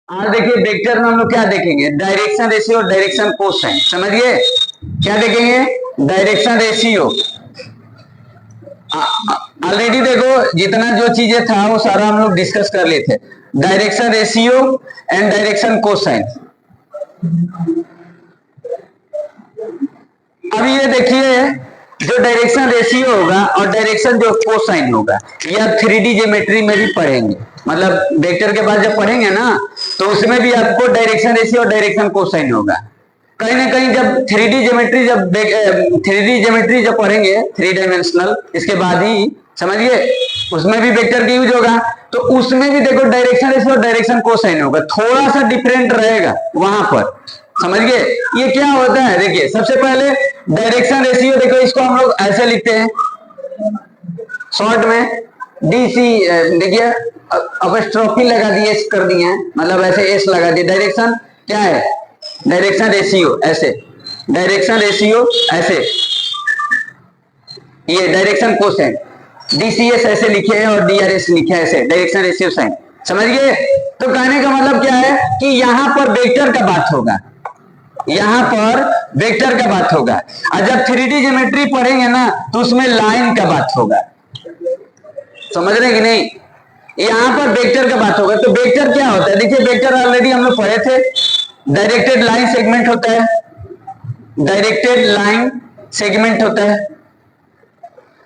आज देखिए वेक्टर में हम लोग क्या देखेंगे, डायरेक्शन रेशियो और डायरेक्शन कोसाइन। समझिए क्या देखेंगे, डायरेक्शन रेशियो। ऑलरेडी देखो जितना जो चीजें था वो सारा हम लोग डिस्कस कर लिए थे, direction ratio and direction cosine. अब ये देखिए जो डायरेक्शन रेशियो होगा और डायरेक्शन जो कोसाइन होगा यह 3D ज्योमेट्री में भी पढ़ेंगे, मतलब वेक्टर के बाद जब पढ़ेंगे ना तो उसमें भी आपको डायरेक्शन रेशियो और डायरेक्शन कोसाइन होगा। कहीं ना कहीं जब 3D ज्योमेट्री जब पढ़ेंगे 3 डायमेंशनल, इसके बाद ही समझिए उसमें भी वेक्टर का यूज होगा, तो उसमें भी देखो डायरेक्शन रेशियो और डायरेक्शन कोसाइन होगा, थोड़ा सा डिफरेंट रहेगा वहां पर। समझिए ये क्या होता है, देखिए सबसे पहले डायरेक्शन रेशियो, देखो इसको हम लोग ऐसे लिखते हैं शॉर्ट में डीसी, देखिए अपस्ट्रोफी लगा दिए, कर दिए हैं, मतलब ऐसे एस लगा दिए। डायरेक्शन क्या है, डायरेक्शन रेशियो ऐसे, डायरेक्शन रेशियो ऐसे, ये डायरेक्शन कोसाइन डीसीएस ऐसे लिखे हैं और डीआरएस लिखे हैं ऐसे, डायरेक्शन रेशियो साइन। समझ गए? तो कहने का मतलब क्या है कि यहां पर वेक्टर का बात होगा, यहां पर वेक्टर का बात होगा, और जब 3D ज्योमेट्री पढ़ेंगे ना तो उसमें लाइन का बात होगा। समझ रहे कि नहीं? यहां पर वेक्टर का बात होगा। तो वेक्टर क्या होता है, देखिए वेक्टर ऑलरेडी हम लोग पढ़े थे, डायरेक्टेड लाइन सेगमेंट होता है, डायरेक्टेड लाइन सेगमेंट होता है,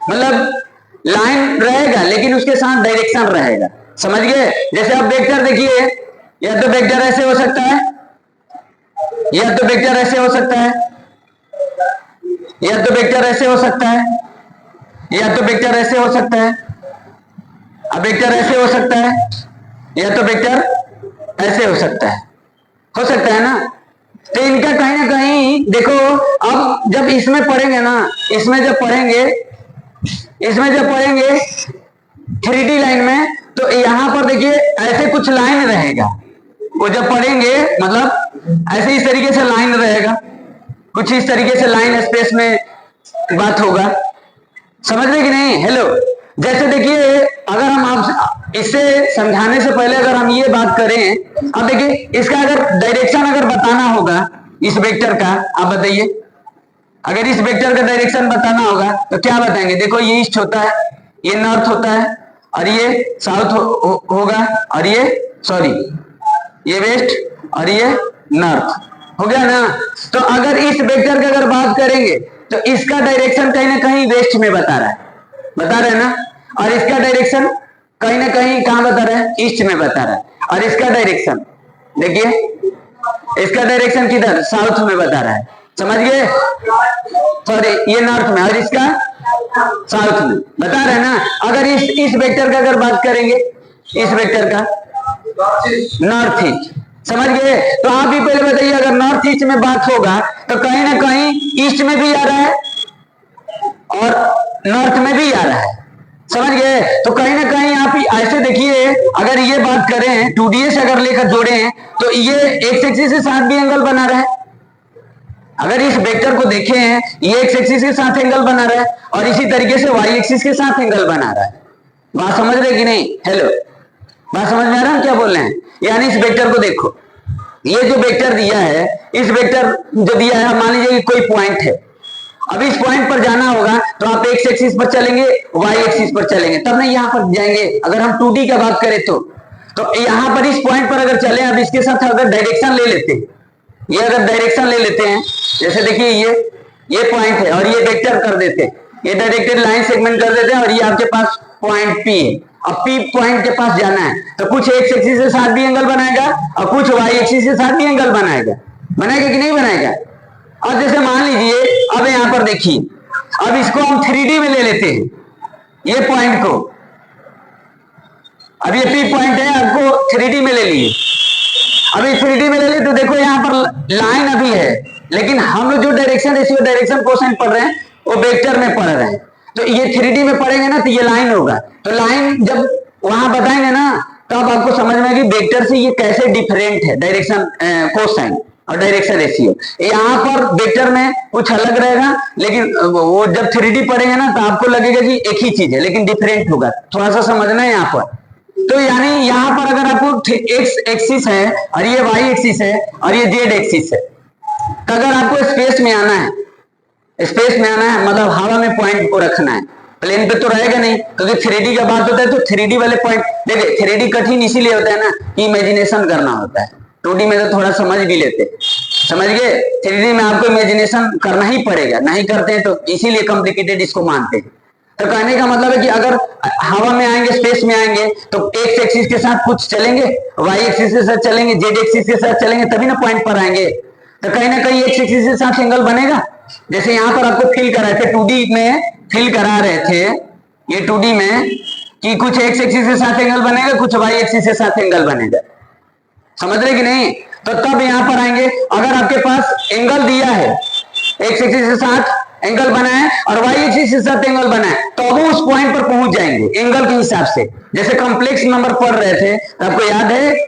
मतलब लाइन रहेगा लेकिन उसके साथ डायरेक्शन रहेगा। समझ गए? जैसे आप वेक्टर देखिए, या तो वेक्टर ऐसे हो सकता है, या तो वेक्टर ऐसे हो सकता है, या तो वेक्टर ऐसे हो सकता है, या तो वेक्टर ऐसे हो सकता है, अब वेक्टर ऐसे हो सकता है, या तो वेक्टर ऐसे हो सकता है ना। तो इनका कहीं ना कहीं देखो, अब जब इसमें पढ़ेंगे ना, इसमें जब पढ़ेंगे 3D लाइन में, तो यहां पर देखिए ऐसे कुछ लाइन रहेगा, वो जब पढ़ेंगे मतलब ऐसे इस तरीके से लाइन रहेगा, कुछ इस तरीके से लाइन स्पेस में बात होगा। समझ रहे कि नहीं? हेलो, जैसे देखिए अगर हम आप इसे समझाने से पहले अगर हम ये बात करें, अब देखिए इसका अगर डायरेक्शन अगर बताना होगा इस वेक्टर का, आप बताइए अगर इस वेक्टर का डायरेक्शन बताना होगा तो क्या बताएंगे? देखो ये ईस्ट होता है, ये नॉर्थ होता है, और ये साउथ होगा, और ये सॉरी ये वेस्ट और ये नॉर्थ हो गया ना। तो अगर इस वेक्टर की अगर बात करेंगे तो इसका डायरेक्शन कहीं ना कहीं वेस्ट में बता रहा है ना, और इसका डायरेक्शन कहीं ना कहीं कहां बता रहा है, ईस्ट में बता रहा है, और इसका डायरेक्शन देखिए, इसका डायरेक्शन किधर, साउथ में बता रहा है। समझ गए? सॉरी ये नॉर्थ में, और इसका साउथ में बता रहे हैं ना। अगर इस वेक्टर का अगर बात करेंगे, इस वेक्टर का नॉर्थ ईस्ट, समझ गए? तो आप भी पहले बताइए, अगर नॉर्थ ईस्ट में बात होगा तो कहीं ना कहीं ईस्ट में भी आ रहा है और नॉर्थ में भी आ रहा है। समझ गए? तो कहीं ना कहीं आप ऐसे देखिए, अगर ये बात करें 2ds अगर लेकर जोड़े तो ये एक्स एक्सिस के साथ भी एंगल बना रहा है। अगर इस वेक्टर को देखें, ये एक्स एक्सिस के साथ एंगल बना रहा है और इसी तरीके से वाई एक्सिस के साथ एंगल बना रहा है। बात समझ रहे कि नहीं? हेलो, बात समझ में आ रहा है क्या बोल रहे हैं? यानी इस वेक्टर को देखो, ये जो वेक्टर दिया है, इस वेक्टर जो दिया है, मान लीजिए कि कोई पॉइंट है, अब इस पॉइंट पर जाना होगा तो आप एक्स एक्सिस पर चलेंगे, वाई एक्सिस पर चलेंगे, तब नहीं यहां पर जाएंगे। अगर हम 2D का बात करें तो यहां पर इस पॉइंट पर अगर चले, अब इसके साथ अगर डायरेक्शन ले लेते हैं, ये अगर डायरेक्शन ले लेते हैं, जैसे देखिए ये पॉइंट है और ये वेक्टर कर देते हैं, ये डायरेक्टेड लाइन सेगमेंट कर देते हैं, और ये आपके पास पॉइंट P है। अब P पॉइंट के पास जाना है तो कुछ एक्स एक्सिस के साथ भी एंगल बनाएगा और कुछ वाई एक्सिस के साथ भी एंगल बनाएगा कि नहीं बनाएगा? अब जैसे मान लीजिए, अब यहां पर देखिए, अब इसको हम 3D में ले लेते हैं, ये पॉइंट को, अब ये P पॉइंट है, आपको 3D में ले लिए, अभी 3D में ले लिए तो देखो यहां पर लाइन अभी है, लेकिन हम लोग जो डायरेक्शन रेशियो डायरेक्शन कोसाइन पढ़ रहे हैं वो वेक्टर में पढ़ रहे हैं, तो ये 3D में पढ़ेंगे ना तो ये लाइन होगा, तो लाइन जब वहां बताएंगे ना तो अब आपको समझ में आएगी वेक्टर से ये कैसे डिफरेंट है डायरेक्शन कोसाइन और डायरेक्शन रेशियो। यहाँ पर वेक्टर में कुछ अलग रहेगा, लेकिन वो जब 3D पढ़ेंगे ना तो आपको लगेगा कि एक ही चीज है लेकिन डिफरेंट होगा, थोड़ा सा समझना है यहाँ पर। तो यानी यहां पर अगर आपको एक्स एक्सिस है और ये वाई एक्सिस है और ये जेड एक्सिस है, तो अगर आपको स्पेस में आना है, स्पेस में आना है मतलब हवा में पॉइंट को रखना है, प्लेन पे तो रहेगा नहीं, क्योंकि 3D का बात होता है तो 3D वाले पॉइंट देखिए 3D कठिन इसीलिए होता है ना कि इमेजिनेशन करना होता है। 2D में तो थोड़ा समझ भी लेते, समझ गए। 3D में आपको इमेजिनेशन करना ही पड़ेगा, नहीं करते हैं तो इसीलिए कॉम्प्लिकेटेड इसको मानते हैं। तो कहने का मतलब है कि अगर हवा में आएंगे, स्पेस में आएंगे, तो एक्स एक्सिस के साथ कुछ चलेंगे, वाई एक्सिस के साथ चलेंगे, जेड एक्सिस के साथ चलेंगे, तभी ना पॉइंट पर आएंगे। तो कहीं ना कहीं एक्स एक्सिस के साथ एंगल बनेगा। जैसे यहाँ पर आपको फील करा थे 2D में, फील करा रहे थे ये 2D में कि कुछ एक्स एक्सिस के साथ एंगल बनेगा, कुछ वाई एक्सिस के साथ एंगल बनेगा, समझ रहे कि नहीं। तो तब यहां पर आएंगे, अगर आपके पास एंगल दिया है, एक्स एक्सिस के साथ एंगल बना है और वाई एक्सिस के साथ एंगल बना है, तो वो उस पॉइंट पर पहुंच जाएंगे एंगल के हिसाब से। जैसे कॉम्प्लेक्स नंबर पढ़ रहे थे, आपको याद है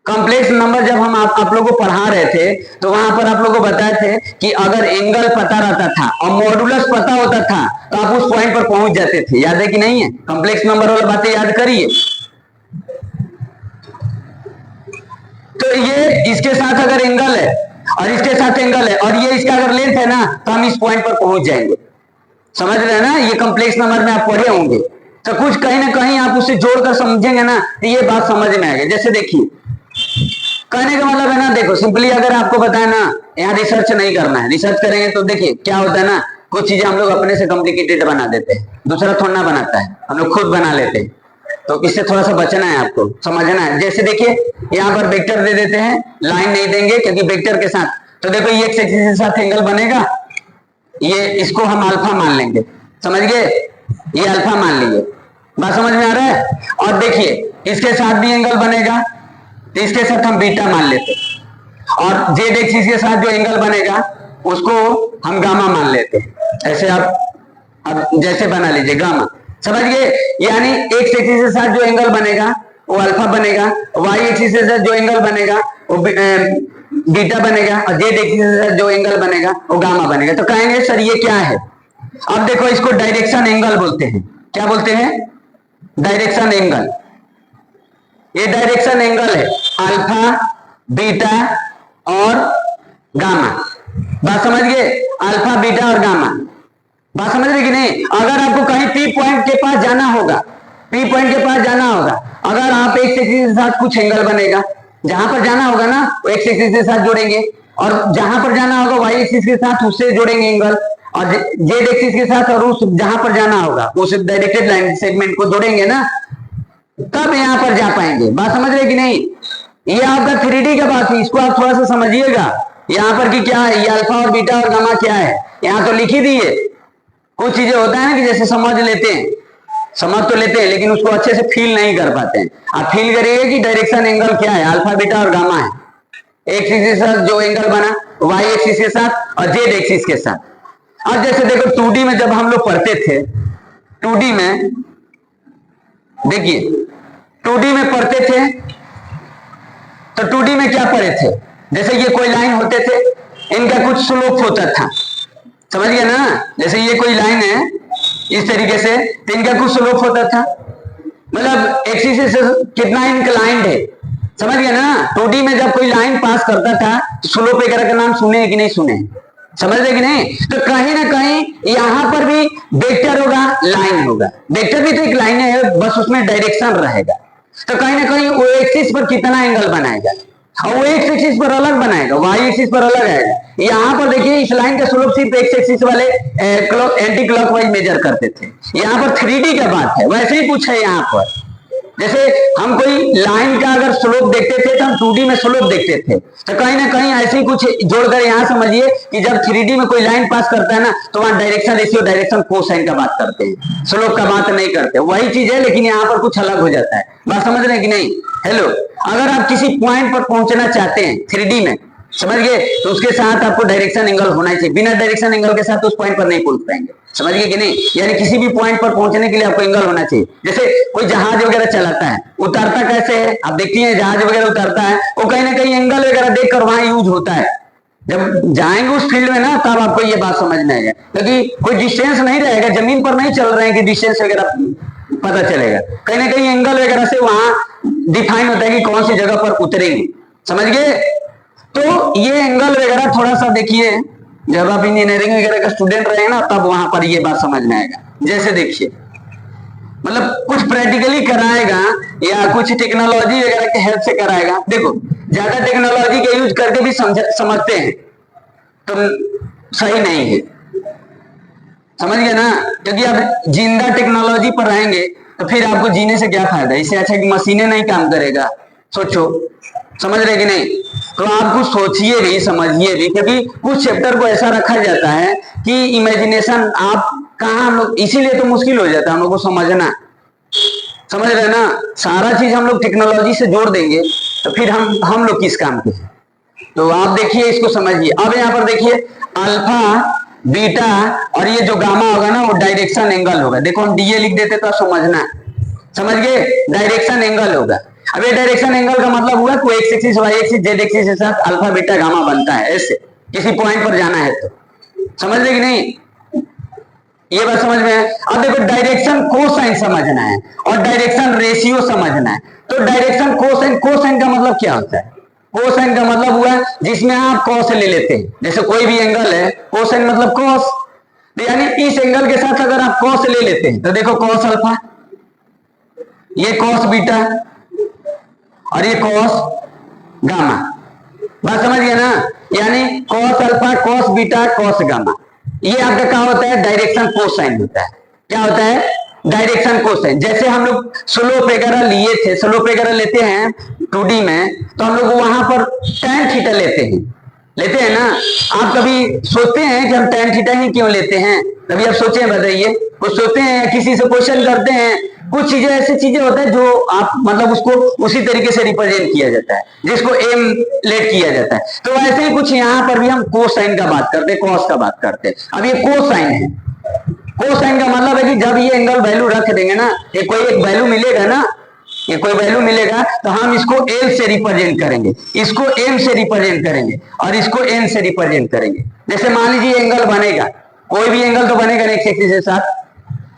कॉम्प्लेक्स नंबर जब हम आप लोगों को पढ़ा रहे थे तो वहां पर आप लोगों को बताए थे कि अगर एंगल पता रहता था और मॉडुलस पता होता था तो आप उस पॉइंट पर पहुंच जाते थे। याद है कि नहीं है? कॉम्प्लेक्स नंबर वाली बातें याद करिए। तो ये इसके साथ अगर एंगल है और इसके साथ एंगल है और ये इसका अगर लेंथ है ना, तो हम इस पॉइंट पर पहुंच जाएंगे, समझ रहे हैं ना। ये कॉम्प्लेक्स नंबर में आप पढ़े होंगे, तो कुछ कहीं ना कहीं आप उसे जोड़कर समझेंगे ना तो ये बात समझ में आएगी। जैसे देखिए कहने का मतलब है ना, देखो सिंपली अगर आपको बताए ना, यहाँ रिसर्च नहीं करना है, रिसर्च करेंगे तो देखिए क्या होता है ना, कुछ चीजें हम लोग अपने से कॉम्प्लिकेटेड बना देते हैं, दूसरा थोड़ा ना बनाता है, हम लोग खुद बना लेते हैं। तो इससे थोड़ा सा बचना है, आपको समझना है। जैसे देखिए यहाँ पर वेक्टर दे देते हैं, लाइन नहीं देंगे क्योंकि वेक्टर के साथ, तो देखो ये एक्स एक्सिस के साथ एंगल बनेगा, ये इसको हम अल्फा मान लेंगे, समझ गए, ये अल्फा मान लीजिए, बात समझ में आ रहा है। और देखिए इसके साथ भी एंगल बनेगा तो इसके साथ हम बीटा मान लेते, और जेड एक्सिस के साथ जो एंगल बनेगा उसको हम गामा मान लेते। ऐसे आप अब जैसे बना लीजिए गामा, समझ गए। यानी एक्स एक्सिस के साथ जो एंगल बनेगा वो अल्फा बनेगा, वाई एक्सिस के साथ जो एंगल बनेगा वो बीटा बनेगा, और जेड एक्सिस के साथ जो एंगल बनेगा वो गामा बनेगा। तो कहेंगे सर ये क्या है? अब देखो इसको डायरेक्शन एंगल बोलते हैं। क्या बोलते हैं? Direction angle. ये डायरेक्शन एंगल है अल्फा, बीटा और गामा, बात समझ गए, अल्फा बीटा और गामा, बात समझ रहे कि नहीं। अगर आपको कहीं पी पॉइंट के पास जाना होगा, पी पॉइंट के पास जाना होगा, अगर आप एक्स एक्सिस के साथ कुछ एंगल बनेगा, जहां पर जाना होगा ना वो एक्स एक्सिस के साथ जोड़ेंगे, और जहां पर जाना होगा वाई एक्सिस के साथ उससे जोड़ेंगे एंगल, और जेड एक्सिस के साथ और उस जहां पर जाना होगा उस डायरेक्टेड लाइन सेगमेंट को जोड़ेंगे ना, तब यहां पर जा पाएंगे। बात समझ रहे कि नहीं? ये आपका 3D का बात है, इसको आप थोड़ा सा समझिएगा। यहाँ पर कि क्या है, ये अल्फा और बीटा और गामा क्या है, यहाँ तो लिख ही दिए। कुछ चीजें होता है ना कि जैसे समझ लेते हैं, समझ तो लेते हैं लेकिन उसको अच्छे से फील नहीं कर पाते हैं। आप फील करिएगा कि डायरेक्शन एंगल क्या है, अल्फा बीटा और गामा है। एक्स एक्सिस के साथ जो एंगल बना वाई एक्सिस के साथ और जेड एक्सिस के साथ। अब जैसे देखो 2D में जब हम लोग पढ़ते थे, 2D में देखिए 2D में पढ़ते थे तो 2D में क्या पढ़े थे, जैसे ये कोई लाइन होते थे, इनका कुछ स्लोप होता था, समझ गया ना। जैसे ये कोई लाइन है इस तरीके से, तो इनका कुछ स्लोप होता था, मतलब एक्सिस से कितना इंक्लाइंड है, समझ गया ना। 2D में जब कोई लाइन पास करता था तो स्लोप वगैरह का नाम सुने कि नहीं सुने, समझ रहे कि नहीं। तो कहीं ना कहीं यहां पर भी वेक्टर होगा, लाइन होगा, वेक्टर भी तो एक लाइन है, बस उसमें डायरेक्शन रहेगा। तो कहीं ना कहीं वो एक्सिस पर कितना एंगल बनाएगा, और वो एक्स एक्सिस पर अलग बनाएगा, वाई एक्सिस पर अलग आएगा। यहाँ पर देखिए इस लाइन का स्लोप सिर्फ एक्स एक्सिस वाले एंटी क्लॉकवाइज मेजर करते थे। यहाँ पर 3D का बात है, वैसे ही पूछा है यहाँ पर। जैसे हम कोई लाइन का अगर स्लोप देखते थे तो हम 2D में स्लोप देखते थे, तो कहीं ना कहीं ऐसे ही कुछ जोड़कर यहाँ समझिए कि जब 3D में कोई लाइन पास करता है ना तो वहां डायरेक्शन रेशियो, डायरेक्शन कोसाइन का बात करते हैं, स्लोप का बात नहीं करते। वही चीज है लेकिन यहाँ पर कुछ अलग हो जाता है, बात समझ रहे हैं कि नहीं। हेलो, अगर आप किसी पॉइंट पर पहुंचना चाहते हैं 3D में, समझ गए, तो उसके साथ आपको डायरेक्शन एंगल होना चाहिए। बिना डायरेक्शन एंगल के साथ उस पॉइंट पर नहीं पहुंच पाएंगे, समझ गए कि नहीं। यानी किसी भी पॉइंट पर पहुंचने के लिए आपको एंगल होना चाहिए। जैसे कोई जहाज वगैरह चलाता है, उतरता कैसे है, आप देखती हैं जहाज वगैरह उतरता है, वो कहीं ना कहीं एंगल वगैरह देखकर वहां यूज होता है। जब जाएंगे उस फील्ड में ना तब आपको ये बात समझ में आएगा, क्योंकि कोई डिस्टेंस नहीं रहेगा, जमीन पर नहीं चल रहे हैं कि डिस्टेंस वगैरह पता चलेगा। कहीं ना कहीं एंगल वगैरह से वहां डिफाइन होता है कि कौन सी जगह पर उतरेंगे, समझ गए। तो ये एंगल वगैरह थोड़ा सा देखिए, जब आप इंजीनियरिंग वगैरह का स्टूडेंट रहे ना तब वहां पर ये बात समझ में आएगा। जैसे देखिए मतलब कुछ प्रैक्टिकली कराएगा या कुछ टेक्नोलॉजी वगैरह के हेल्प से कराएगा। देखो ज्यादा टेक्नोलॉजी के यूज करके भी समझते हैं तो सही नहीं है, समझ गए ना। क्योंकि आप जिंदा टेक्नोलॉजी पर रहेंगे तो फिर आपको जीने से क्या फायदा। इससे अच्छा कि मशीनें नहीं काम करेगा। सोचो, समझ रहे कि नहीं। तो आप कुछ सोचिए भी समझिए भी, क्योंकि कुछ चैप्टर को ऐसा रखा जाता है कि इमेजिनेशन आप कहाँ, हम लोग इसीलिए तो मुश्किल हो जाता है हम लोग को समझना, समझ रहे ना। सारा चीज हम लोग टेक्नोलॉजी से जोड़ देंगे तो फिर हम लोग किस काम के हैं। तो आप देखिए इसको समझिए। अब यहाँ पर देखिए अल्फा बीटा और ये जो गामा होगा ना वो डायरेक्शन एंगल होगा। देखो हम डीए लिख देते तो समझना, समझ गए, डायरेक्शन एंगल होगा। अब ये डायरेक्शन एंगल का मतलब हुआ कोई x axis y axis z axis के साथ अल्फा बीटा गामा बनता है, ऐसे किसी पॉइंट पर जाना है तो, समझ रहे कि नहीं। ये बात समझ में है। अब देखो डायरेक्शन कोसाइन समझना है और डायरेक्शन रेशियो समझना है। तो डायरेक्शन कोसाइन, कोसाइन का मतलब क्या होता है। कोसाइन का मतलब हुआ जिसमें आप कॉस ले लेते हैं। जैसे कोई भी एंगल है, कोसाइन मतलब कॉस, यानी इस एंगल के साथ अगर आप कॉस ले लेते हैं तो देखो कॉस अल्फा, ये कॉस बीटा और ये कॉस गामा। बात समझ गया ना। यानी cos alpha cos beta cos gamma, ये आपका क्या होता है, डायरेक्शन कोसाइन होता है। क्या होता है, डायरेक्शन कोसाइन। जैसे हम लोग स्लोप वगैरह लिए थे, स्लोप वगैरह लेते हैं 2D में, तो हम लोग वहां पर tan थीटा लेते हैं ना। आप कभी सोचते हैं कि हम tan थीटा ही क्यों लेते हैं, कभी आप सोचे हैं, बताइए। कुछ सोचते हैं या किसी से क्वेश्चन करते हैं। कुछ चीजें ऐसी चीजें होता है जो आप मतलब उसको उसी तरीके से रिप्रेजेंट किया जाता है जिसको एम लेट किया जाता है। तो वैसे ही कुछ यहाँ पर भी हम कोसाइन का बात करते हैं, कॉस का बात करते हैं। अब ये कोसाइन है। कोसाइन का मतलब है कि जब ये एंगल वैल्यू रख देंगे ना, ये कोई एक वैल्यू मिलेगा ना, ये कोई वैल्यू मिलेगा तो हम इसको एल से रिप्रेजेंट करेंगे, इसको एम से रिप्रेजेंट करेंगे और इसको एन से रिप्रेजेंट करेंगे। जैसे मान लीजिए एंगल बनेगा, कोई भी एंगल तो बनेगा एक्स एक्सिस के साथ,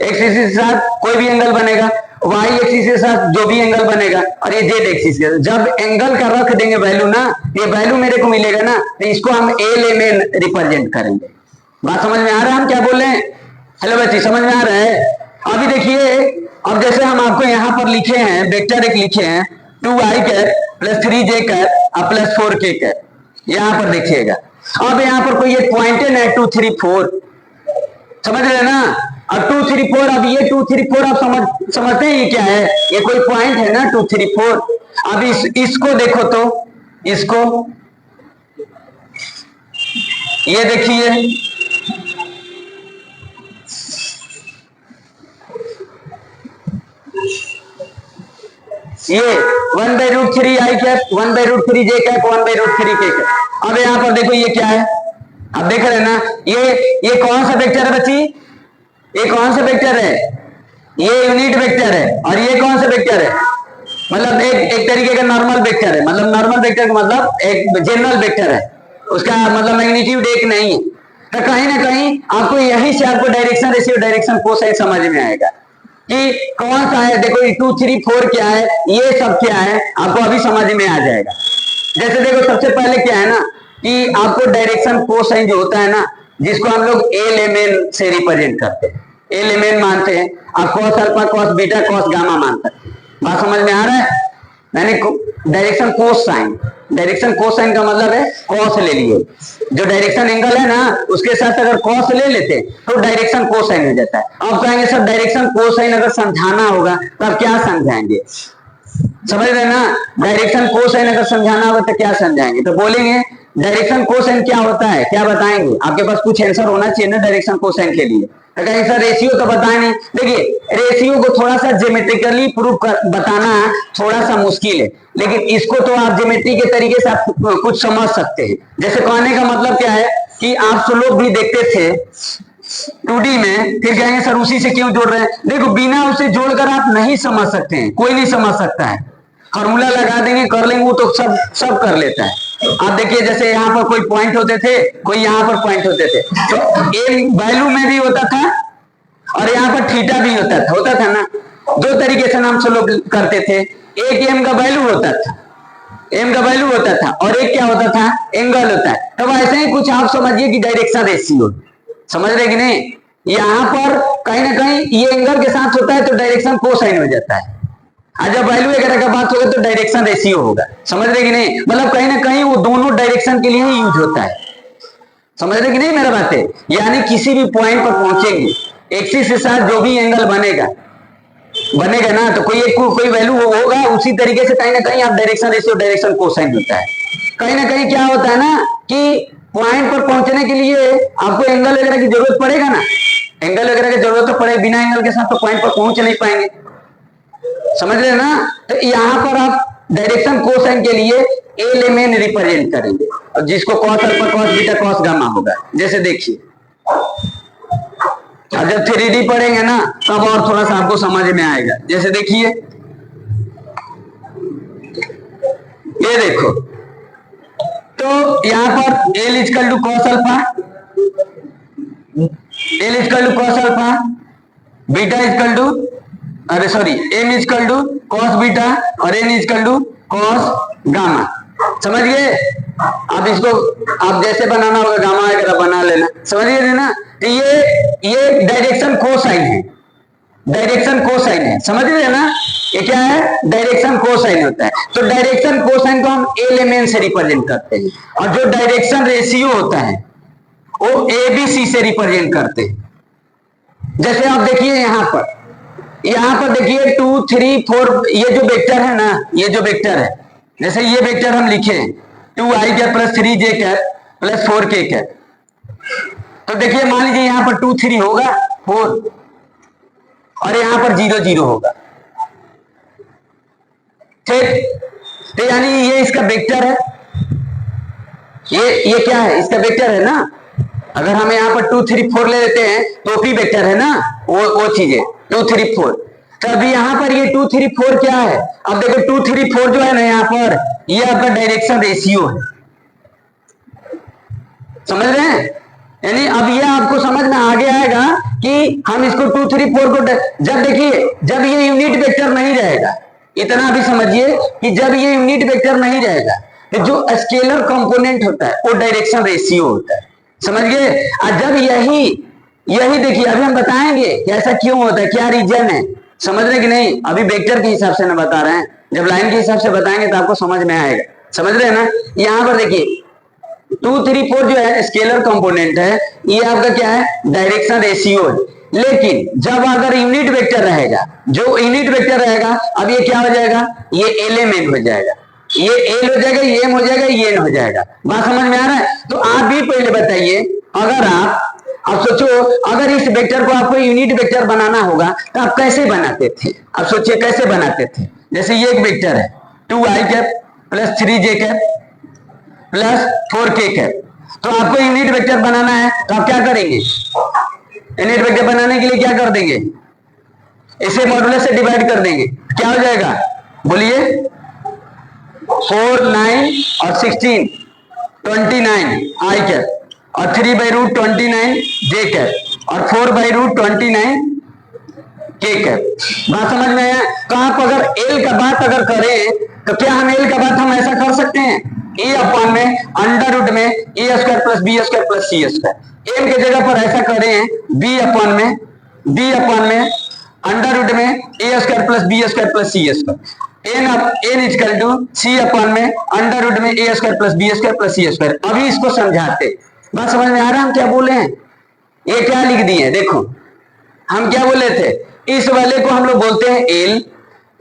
एक्स एक्सिस के साथ कोई भी एंगल बनेगा, वाई एक्सिस के साथ जो भी एंगल बनेगा और ये जेड एक्सिस के साथ। जब एंगल का रख देंगे वैल्यू ना, ये वैल्यू मेरे को मिलेगा ना, तो इसको हम एल एम एन रिप्रेजेंट करेंगे। बात समझ में आ रहा है हम क्या बोल रहे हैं। हेलो बच्ची, समझ में आ रहा है। अभी देखिए, अब जैसे हम आपको यहाँ पर लिखे हैं, वेक्टर एक लिखे हैं 2i cap plus 3j cap और प्लस 4k कैप, यहाँ पर देखिएगा। अब यहाँ पर कोई एक पॉइंट है ना 2 3 4, समझ रहे ना। अब 2 3 4, अब ये 2 3 4 आप समझते हैं ये क्या है, ये कोई पॉइंट है ना 2 3 4। अब इसको देखो तो, इसको ये देखिए, ये 1/√3i cap 1/√3j cap 1/√3k cap. अब यहाँ पर देखो ये क्या है, अब देख रहे हैं ना, ये कौन सा वेक्टर है बच्ची, ये कौन सा वेक्टर है, ये यूनिट वेक्टर है। और ये कौन सा वेक्टर है, मतलब एक तरीके का नॉर्मल वेक्टर है। मतलब नॉर्मल वेक्टर का मतलब एक जनरल वेक्टर है, उसका मतलब मैग्नीट्यूड एक नहीं है। तो कहीं ना कहीं आपको यही से आपको डायरेक्शन रेशियो डायरेक्शन कोसाइन समझ में आएगा कि कौन सा है। देखो 2 3 4 क्या है, ये सब क्या है, आपको अभी समझ में आ जाएगा। जैसे देखो सबसे पहले क्या है ना कि आपको डायरेक्शन कोसाइन जो होता है ना, जिसको हम लोग एल एम एन से रिप्रेजेंट करते हैं, एल एम एन मानते हैं। आप cos alpha cos beta cos gamma मानते हैं। बात समझ में आ रहा है। मैंने डायरेक्शन कोसाइन, डायरेक्शन कोसाइन का मतलब है कॉस ले लिए। जो डायरेक्शन एंगल है ना उसके साथ अगर कॉस ले लेते तो डायरेक्शन कोसाइन हो जाता है। आप कहेंगे सर डायरेक्शन कोसाइन अगर समझाना होगा तो आप क्या समझाएंगे, समझ रहे ना। डायरेक्शन कोसाइन अगर समझाना होगा तो क्या समझाएंगे, तो बोलेंगे डायरेक्शन कोसाइन क्या होता है, क्या बताएंगे। आपके पास कुछ आंसर होना चाहिए ना डायरेक्शन कोसाइन के लिए। तो कहेंगे सर रेशियो तो बताए नहीं। देखिए रेशियो को थोड़ा सा ज्योमेट्रिकली प्रूव बताना थोड़ा सा मुश्किल है, लेकिन इसको तो आप ज्योमेट्री के तरीके से आप कुछ समझ सकते हैं। जैसे कहने का मतलब क्या है कि आप स्लोप भी देखते थे 2D में, फिर कहेंगे सर उसी से क्यों जोड़ रहे हैं। देखो बिना उसे जोड़कर आप नहीं समझ सकते हैं, कोई नहीं समझ सकता है। फॉर्मूला लगा देंगे कर लेंगे वो तो सब कर लेता है। आप देखिए जैसे यहाँ पर कोई पॉइंट होते थे, कोई यहाँ पर पॉइंट होते थे, तो ए वैल्यू में भी होता था और यहाँ पर थीटा भी होता था ना। दो तरीके से हम लोग करते थे, एक एम का वैल्यू होता था, एम का वैल्यू होता था, और एक क्या होता था, एंगल होता है। तब ऐसे ही कुछ आप समझिए कि डायरेक्शन रेशियो, समझ रहे कि नहीं, यहाँ पर कहीं ना कहीं ये एंगल के साथ होता है तो डायरेक्शन कोसाइन हो जाता है, और जब वैल्यू वगैरह का बात होगा तो डायरेक्शन रेशियो होगा, समझ रहे कि नहीं, मतलब कहीं ना कहीं वो दोनों डायरेक्शन के लिए ही यूज होता है, समझ रहे कि नहीं मेरा बात है। यानी किसी भी पॉइंट पर पहुंचेंगे, एक्सिस के साथ जो भी एंगल बनेगा ना, तो कोई वैल्यू होगा, उसी तरीके से कहीं ना कहीं आप डायरेक्शन रेशियो, डायरेक्शन कोसाइन होता है। कहीं ना कहीं क्या होता है ना कि पॉइंट पर पहुंचने के लिए आपको एंगल वगैरह की जरूरत पड़ेगा ना, एंगल वगैरह की जरूरत तो पड़े, बिना एंगल के साथ तो पॉइंट पर पहुंच नहीं पाएंगे, समझ रहे ना। तो यहां पर आप डायरेक्शन कोसाइन के लिए एलिमेंट रिप्रेजेंट करेंगे, और जिसको cos alpha, cos beta, cos gamma होगा। जैसे देखिए, और जब 3D पढ़ेंगे ना तब और थोड़ा सा आपको समझ में आएगा। जैसे देखिए, ये देखो, तो यहां पर L equal to cos alpha, L equal to cos alpha, beta equal to, अरे sorry, M equal to cos beta, और N equal to cos gamma, समझ गए। आप इसको आप जैसे बनाना होगा, गामा वगैरह बना लेना, समझ गए ना। तो ये डायरेक्शन कोसाइन है, डायरेक्शन कोसाइन है, समझ रहे हैं ना। ये क्या है, डायरेक्शन कोसाइन होता है। तो डायरेक्शन कोसाइन को हम एलिमेंट से रिप्रेजेंट करते हैं, और जो डायरेक्शन रेशियो होता है वो एबीसी से रिप्रेजेंट करते हैं। जैसे आप देखिए यहां पर देखिए 2 3 4, ये जो वेक्टर है ना, ये जो वेक्टर है, जैसे ये वेक्टर हम लिखे 2i cap plus 3j cap plus 4k cap, तो देखिए मान लीजिए यहां पर 2 3 होगा 4, और यहां पर 0 0 होगा, ठीक। तो यानी ये इसका वेक्टर है, ये क्या है, इसका वेक्टर है ना। अगर हम यहाँ पर 2 3 4 ले लेते हैं तो भी वेक्टर है ना, वो चीजें 2 3 4। तो अभी यहाँ पर ये 2 3 4 क्या है, अब देखो 2 3 4 जो है ना, यहाँ पर ये आपका डायरेक्शन रेशियो है, समझ रहे हैं। यानी अब ये आपको समझ में आगे आएगा कि हम इसको 2 3 4 को जब देखिए, जब ये यूनिट वेक्टर नहीं रहेगा, इतना भी समझिए कि जब ये यूनिट वेक्टर नहीं रहेगा तो जो स्केलर कंपोनेंट होता है वो डायरेक्शन रेशियो होता है, समझ गए। और जब यही देखिए, अभी हम बताएंगे कि ऐसा क्यों होता है, क्या रीजन है, समझ रहे कि नहीं। अभी वेक्टर के हिसाब से ना बता रहे हैं, जब लाइन के हिसाब से बताएंगे तो आपको समझ में आएगा, समझ रहे हैं ना। यहाँ पर देखिए 2 3 4 जो है स्केलर कंपोनेंट है, ये आपका क्या है, डायरेक्शन रेशियो है। लेकिन जब अगर यूनिट वेक्टर रहेगा, जो यूनिट वेक्टर रहेगा, अब ये क्या हो जाएगा, ये एलिमेंट हो जाएगा, ये एल हो जाएगा, ये एम हो जाएगा, ये एन हो जाएगा। बात समझ में आ रहा है। तो आप भी पहले बताइए, अगर आप सोचो, अगर इस वेक्टर को आपको यूनिट वेक्टर बनाना होगा तो आप कैसे बनाते थे, आप सोचिए कैसे बनाते थे। जैसे ये एक वेक्टर है 2i cap plus 3j cap plus 4k cap, तो आपको यूनिट वेक्टर बनाना है तो आप क्या करेंगे, यूनिट वेक्टर बनाने के लिए क्या कर देंगे, इसे मॉडुलस से डिवाइड कर देंगे, क्या हो जाएगा बोलिए, 4 9 और 16 29 आई कैप, और 3/√29 जे कैप, और 4/√29 के कैप। बात समझ में आया। तो आप अगर एल का बात अगर करें तो क्या हम एल का बात हम ऐसा कर सकते हैं, ए अपॉन में अंडर रूट में A square plus B square plus C square. M के जगह पर ऐसा करें बी अपॉन में अंडर रूट में A square plus B square plus C square. N equal to C upon में अंडर रूट में A square plus B square plus C square. अभी इसको समझाते, बात समझ में आ रहा है हम क्या बोले हैं, ये क्या लिख दिए, देखो हम क्या बोले थे, इस वाले को हम लोग बोलते हैं एल,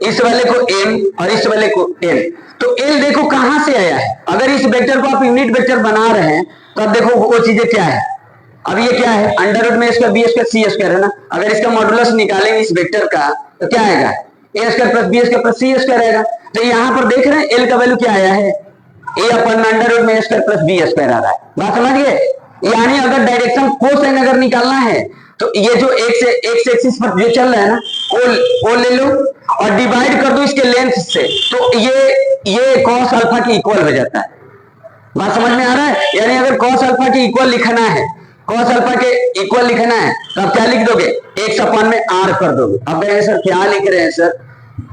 इस वाले को एम, और इस वाले को एन। तो एल देखो कहां से आया है, अगर इस वेक्टर को आप यूनिट वेक्टर बना रहे हैं तो अब देखो वो चीजें क्या है। अब ये क्या है, अंडर रूट में इसका बी स्क्वायर सी स्क्वायर है ना, अगर इसका मॉडुलस निकालेंगे इस वेक्टर का तो क्या आएगा, A square plus B square plus C square आएगा। तो यहाँ पर देख रहे हैं एल का वैल्यू क्या आया है, ए अपन में अंडर रूट में स्क्वायर प्लस बी स्क्वायर आ रहा है। बात समझ गए। यानी अगर डायरेक्शन कोसाइन अगर निकालना है तो ये जो एक्स एक्सिस पर जो चल रहा है ना, वो ले लो और डिवाइड कर दो इसके लेंथ से, तो ये कॉस अल्फा के इक्वल हो जाता है। बात समझ में आ रहा है। यानी अगर कॉस अल्फा के इक्वल लिखना है कॉस अल्फा के इक्वल लिखना है तो आप क्या लिख दोगे, एक्स अपॉन में आर कर दोगे। अब कहेंगे सर क्या लिख रहे हैं सर,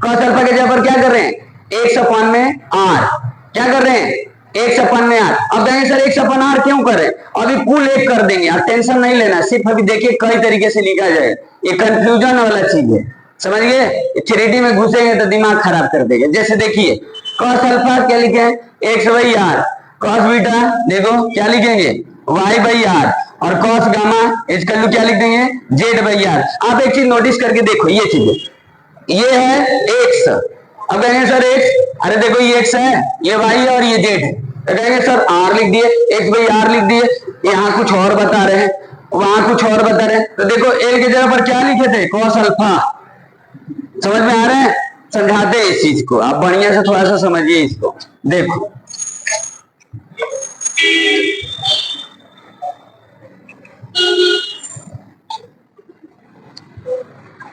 कॉस अल्फा के जगह पर क्या कर रहे हैं, एक्स अपॉन में आर, क्या कर रहे हैं, एक्स अपॉन में आर। अब कहेंगे सर एक्स अपॉन आर क्यों कर रहे हैं, अभी कुल एक कर देंगे, आप टेंशन नहीं लेना, सिर्फ अभी देखिए कई तरीके से लिखा जाए, ये कंफ्यूजन वाला चीज है, समझ गए, 3D में घुसेंगे तो दिमाग खराब कर देगा। जैसे देखिए कॉस अल्फा क्या लिखे, x by r, cos beta देखो क्या लिखेंगे, वाई बाई आर, और कॉस गामा इसका क्या लिख देंगे, जेड बाई आर। आप एक चीज नोटिस करके देखो, ये चीज ये है एक्स, अब कहेंगे सर एक्स, अरे देखो ये एक्स है, ये वाई है और ये जेड है, तो कहेंगे सर आर लिख दिए, एक्स बाई आर लिख दिए, यहाँ कुछ और बता रहे हैं, वहां कुछ और बता रहे हैं, तो देखो एल की जगह पर क्या लिखे थे, कॉस अल्फा, समझ में आ रहा है, समझाते हैं इस चीज को, आप बढ़िया से थोड़ा सा समझिए इसको। देखो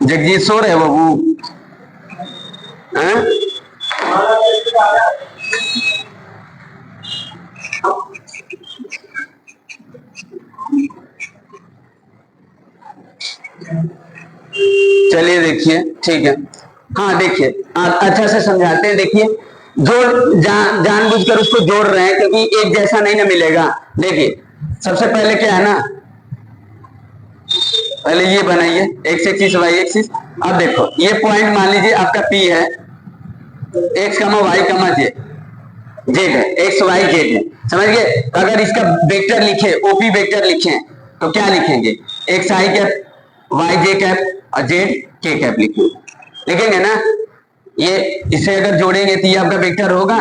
जगजीत सो रहे बाबू, चलिए देखिए ठीक है, हाँ देखिए अच्छा से समझाते हैं। देखिए जोड़ जानबूझकर उसको जोड़ रहे हैं क्योंकि एक जैसा नहीं ना मिलेगा। देखिए सबसे पहले क्या है ना, पहले ये बनाइए एक्स एक्सिस वाई एक्सिस। अब देखो ये पॉइंट मान लीजिए आपका पी है, एक्स कमा वाई कमा जेड, जेड है, एक्स वाई जेड है, समझ गए। अगर इसका वेक्टर लिखे, ओपी वेक्टर लिखे तो क्या लिखेंगे, एक्स आई कैप, वाई जे कैप और जेड के कैप लिखेंगे ना। ये इसे अगर जोड़ेंगे तो ये आपका वेक्टर होगा।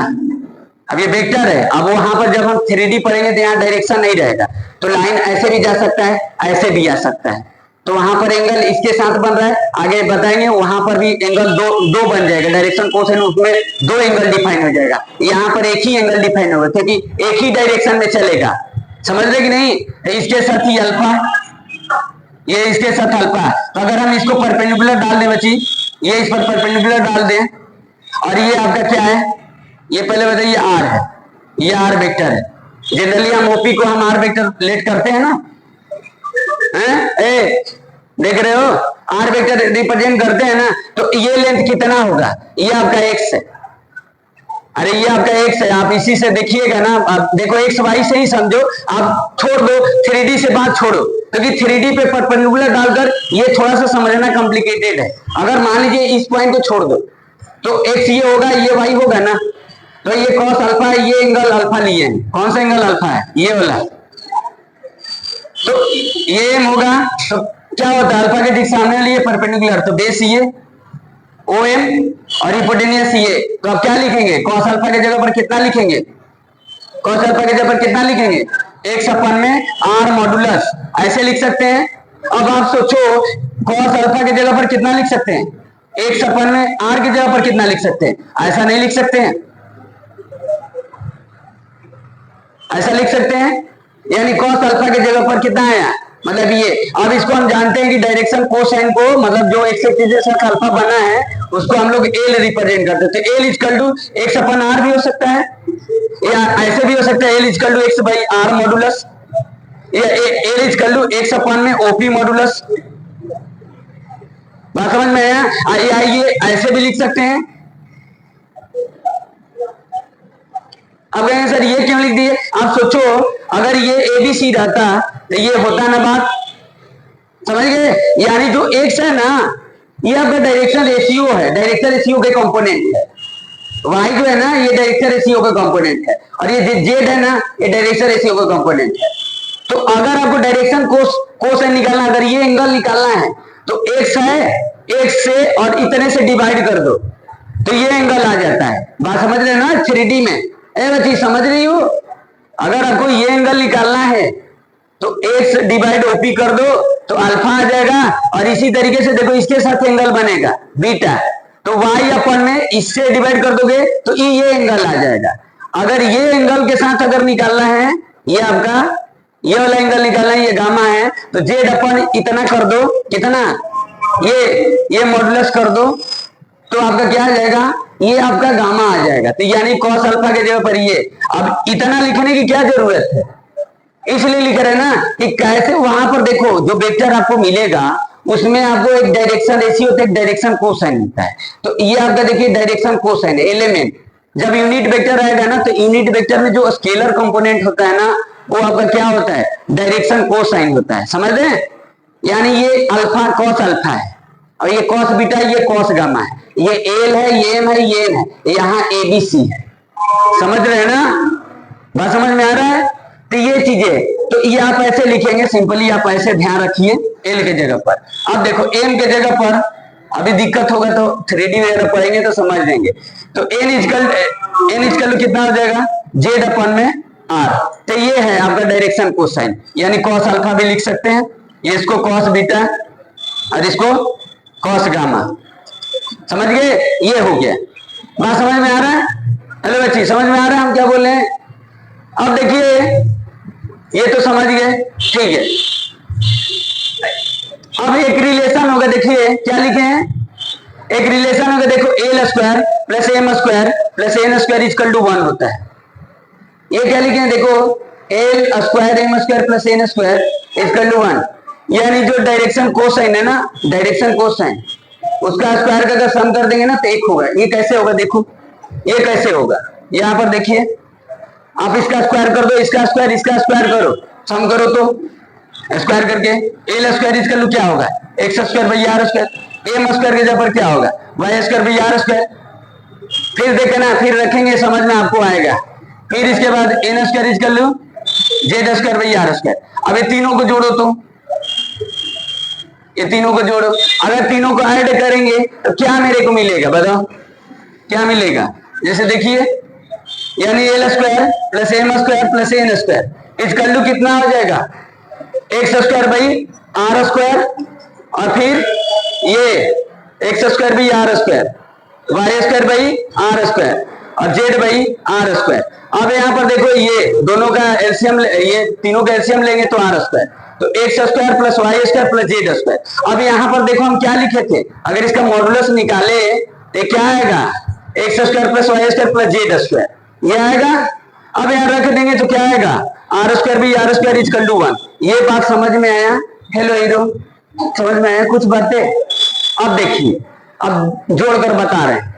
अब ये वेक्टर है, अब वहां पर जब हम 3D पढ़ेंगे तो यहाँ डायरेक्शन नहीं रहेगा, तो लाइन ऐसे भी जा सकता है, ऐसे भी आ सकता है, तो वहां पर एंगल इसके साथ बन रहा है, आगे बताएंगे वहां पर भी एंगल दो बन जाएगा, डायरेक्शन कोसाइन उसमें दो एंगल डिफाइन हो जाएगा, यहाँ पर एक ही एंगल डिफाइन होगा क्योंकि एक ही डायरेक्शन में चलेगा, समझ रहे कि नहीं। इसके साथ ही अल्फा, ये इसके साथ अल्फा, तो अगर हम इसको परपेंडिकुलर डाल दें बच्ची, ये इस पर परपेंडिकुलर डाल दें, और ये आपका क्या है, ये पहले बताइए आर है, ये आर वेक्टर है। जनरली हम ओपी को हम आर वेक्टर लेट करते हैं ना, ए, देख रहे हो, आर वेक्टर रिप्रेजेंट करते हैं ना, तो ये लेंथ कितना होगा, ये आपका एक्स है, अरे ये आपका एक्स है, आप इसी से देखिएगा ना, आप देखो एक्स वाई से ही समझो, आप छोड़ दो 3D से बात छोड़ो, क्योंकि 3D पे परपेंडिकुलर डालकर ये थोड़ा सा समझना कॉम्प्लिकेटेड है। अगर मान लीजिए इस पॉइंट को छोड़ दो तो एक्स ये होगा, ये वाई होगा ना, तो ये कॉस अल्फा है, ये एंगल अल्फा लिए हैं, कौन सा एंगल अल्फा है, ये वाला, तो ये एम होगा, तो क्या होता है अल्फा के ठीक सामने वाली ये परपेंडिकुलर, तो बेस ये ओ एम और हिपोटेन्यूस ये, तो आप क्या लिखेंगे, कॉस अल्फा के जगह पर कितना लिखेंगे, कॉस अल्फा के जगह पर कितना लिखेंगे, एक्स अपन में आर मॉडुलस, ऐसे लिख सकते हैं। अब आप सोचो कॉस अल्फा के जगह पर कितना लिख सकते हैं, एक्स अपन में आर की जगह पर कितना लिख सकते हैं, ऐसा नहीं लिख सकते हैं, ऐसा लिख सकते हैं, यानी कॉस अल्फा के जगह पर कितना आया, मतलब ये। अब इसको हम जानते हैं कि डायरेक्शन कोसाइन को, मतलब जो एक्स एक्सिस के साथ अल्फा बना है उसको हम लोग एल रिप्रेजेंट करते थे, l equal to x upon r भी हो सकता है, या ऐसे भी हो सकता है L equal to x by r modulus, या l equal to x upon में ओपी मॉडुलस, बात समझ में आया। आइए ऐसे भी लिख सकते हैं। अब कहेंगे सर ये क्यों लिख दिए, आप सोचो अगर ये एबीसी रहता तो ये होता ना बात, समझ गए, यानी जो एक्स है ना ये आपका डायरेक्शन रेशियो है, डायरेक्शन रेशियो के कंपोनेंट है, वाई जो है ना ये डायरेक्शन रेशियो का कंपोनेंट है, और ये जेड है ना ये डायरेक्शन रेशियो का कंपोनेंट है। तो अगर आपको डायरेक्शन कोसाइन निकालना, अगर ये एंगल निकालना है तो एक्स है, एक्स से और इतने से डिवाइड कर दो तो ये एंगल आ जाता है, बात समझ रहे ना 3D में, बच्ची समझ रही हो। अगर आपको ये एंगल निकालना है तो एक्स डिवाइड ओपी कर दो तो अल्फा आ जाएगा, और इसी तरीके से देखो इसके साथ एंगल बनेगा बीटा, तो वाई अपन में इससे डिवाइड कर दोगे तो ये एंगल आ जाएगा। अगर ये एंगल के साथ अगर निकालना है, ये आपका ये वाला एंगल निकालना है, ये गामा है, तो जेड अपन इतना कर दो, कितना, ये मॉडुलस कर दो, तो आपका क्या आ जाएगा, ये आपका गामा आ जाएगा। तो यानी कॉस अल्फा के जगह पर ये, अब इतना लिखने की क्या जरूरत है, इसलिए लिख रहे हैं ना कि कैसे, वहां पर देखो जो वेक्टर आपको मिलेगा उसमें आपको एक डायरेक्शन रेशियो होता है, एक डायरेक्शन कोसाइन होता है। तो ये आपका देखिए डायरेक्शन कोसाइन एलिमेंट, जब यूनिट वेक्टर आएगा ना तो यूनिट वेक्टर में जो स्केलर कंपोनेंट होता है ना वो आपका क्या होता है, डायरेक्शन कोसाइन होता है, समझ रहे हैं। यानी ये अल्फा कॉस अल्फा है और ये कॉस बीटा, ये कॉस गामा है, ये एल है, ये एम है, ये एन है, यहाँ एबीसी है, समझ रहे हैं ना, बात समझ में आ रहा है। तो ये चीजें, तो ये आप ऐसे लिखेंगे सिंपली, आप ऐसे ध्यान रखिए एल के जगह पर। अब देखो एम के जगह पर अभी दिक्कत होगा तो 3D वगैरह पढ़ेंगे तो समझ लेंगे। तो एन इजकल कितना हो जाएगा, जेड अपन में आर। तो ये है आपका डायरेक्शन कोसाइन, यानी कॉस अल्फा भी लिख सकते हैं, ये इसको कॉस बीटा और इसको कॉस गामा, समझ गए, ये हो गया। बात समझ में आ रहा है, हेलो बच्ची समझ में आ रहा है हम क्या बोल रहे हैं। अब देखिए ये तो समझ गए, ठीक है। अब एक रिलेशन होगा, देखिए क्या लिखे हैं, एक रिलेशन होगा, देखो l square plus m square plus N square equal to 1 होता है। ये क्या लिखे हैं, देखो l square m square plus N square equal to 1, यानी जो डायरेक्शन कोसाइन है ना, डायरेक्शन कोसाइन उसका स्क्वायर का अगर सम कर देंगे ना तो 1 होगा। ये कैसे होगा, देखो ये कैसे होगा, यहां पर देखिए आप इसका स्क्वायर कर दो, इसका स्क्वायर करो, सम करो तो स्क्वायर करके एल स्क्वायर इसका क्या होगा, x square by are square, m square के जगह पर क्या होगा, y square by are square. फिर देखना, फिर रखेंगे समझ में आपको आएगा। फिर इसके बाद एन स्क्वायर इसका लो Z square by are square. अब ये तीनों को जोड़ो, तो ये तीनों को जोड़ो, अगर तीनों को ऐड करेंगे तो क्या मेरे को मिलेगा, बताओ क्या मिलेगा। जैसे देखिए यानी l square plus m square plus N square equal to कितना हो जाएगा, x square by are square और फिर ये x square by are square, y square by are square और जेड बाई आर स्क्वायर। अब यहाँ पर देखो ये दोनों का एलसीएम, ये तीनों का एलसीएम लेंगे तो आर स्क्वायर, तो x square plus y square plus z square. अब यहाँ पर देखो हम क्या लिखे थे, अगर इसका मॉडुलस निकाले तो क्या आएगा, x square plus y square plus z square, ये आएगा। अब यहाँ रख देंगे तो क्या आएगा, आर स्क्वायर भी आर स्क्वायर इक्वल टू 1। ये बात समझ में आया, हेलो हीरो समझ में आया कुछ बातें। अब देखिए, अब जोड़कर बता रहे हैं,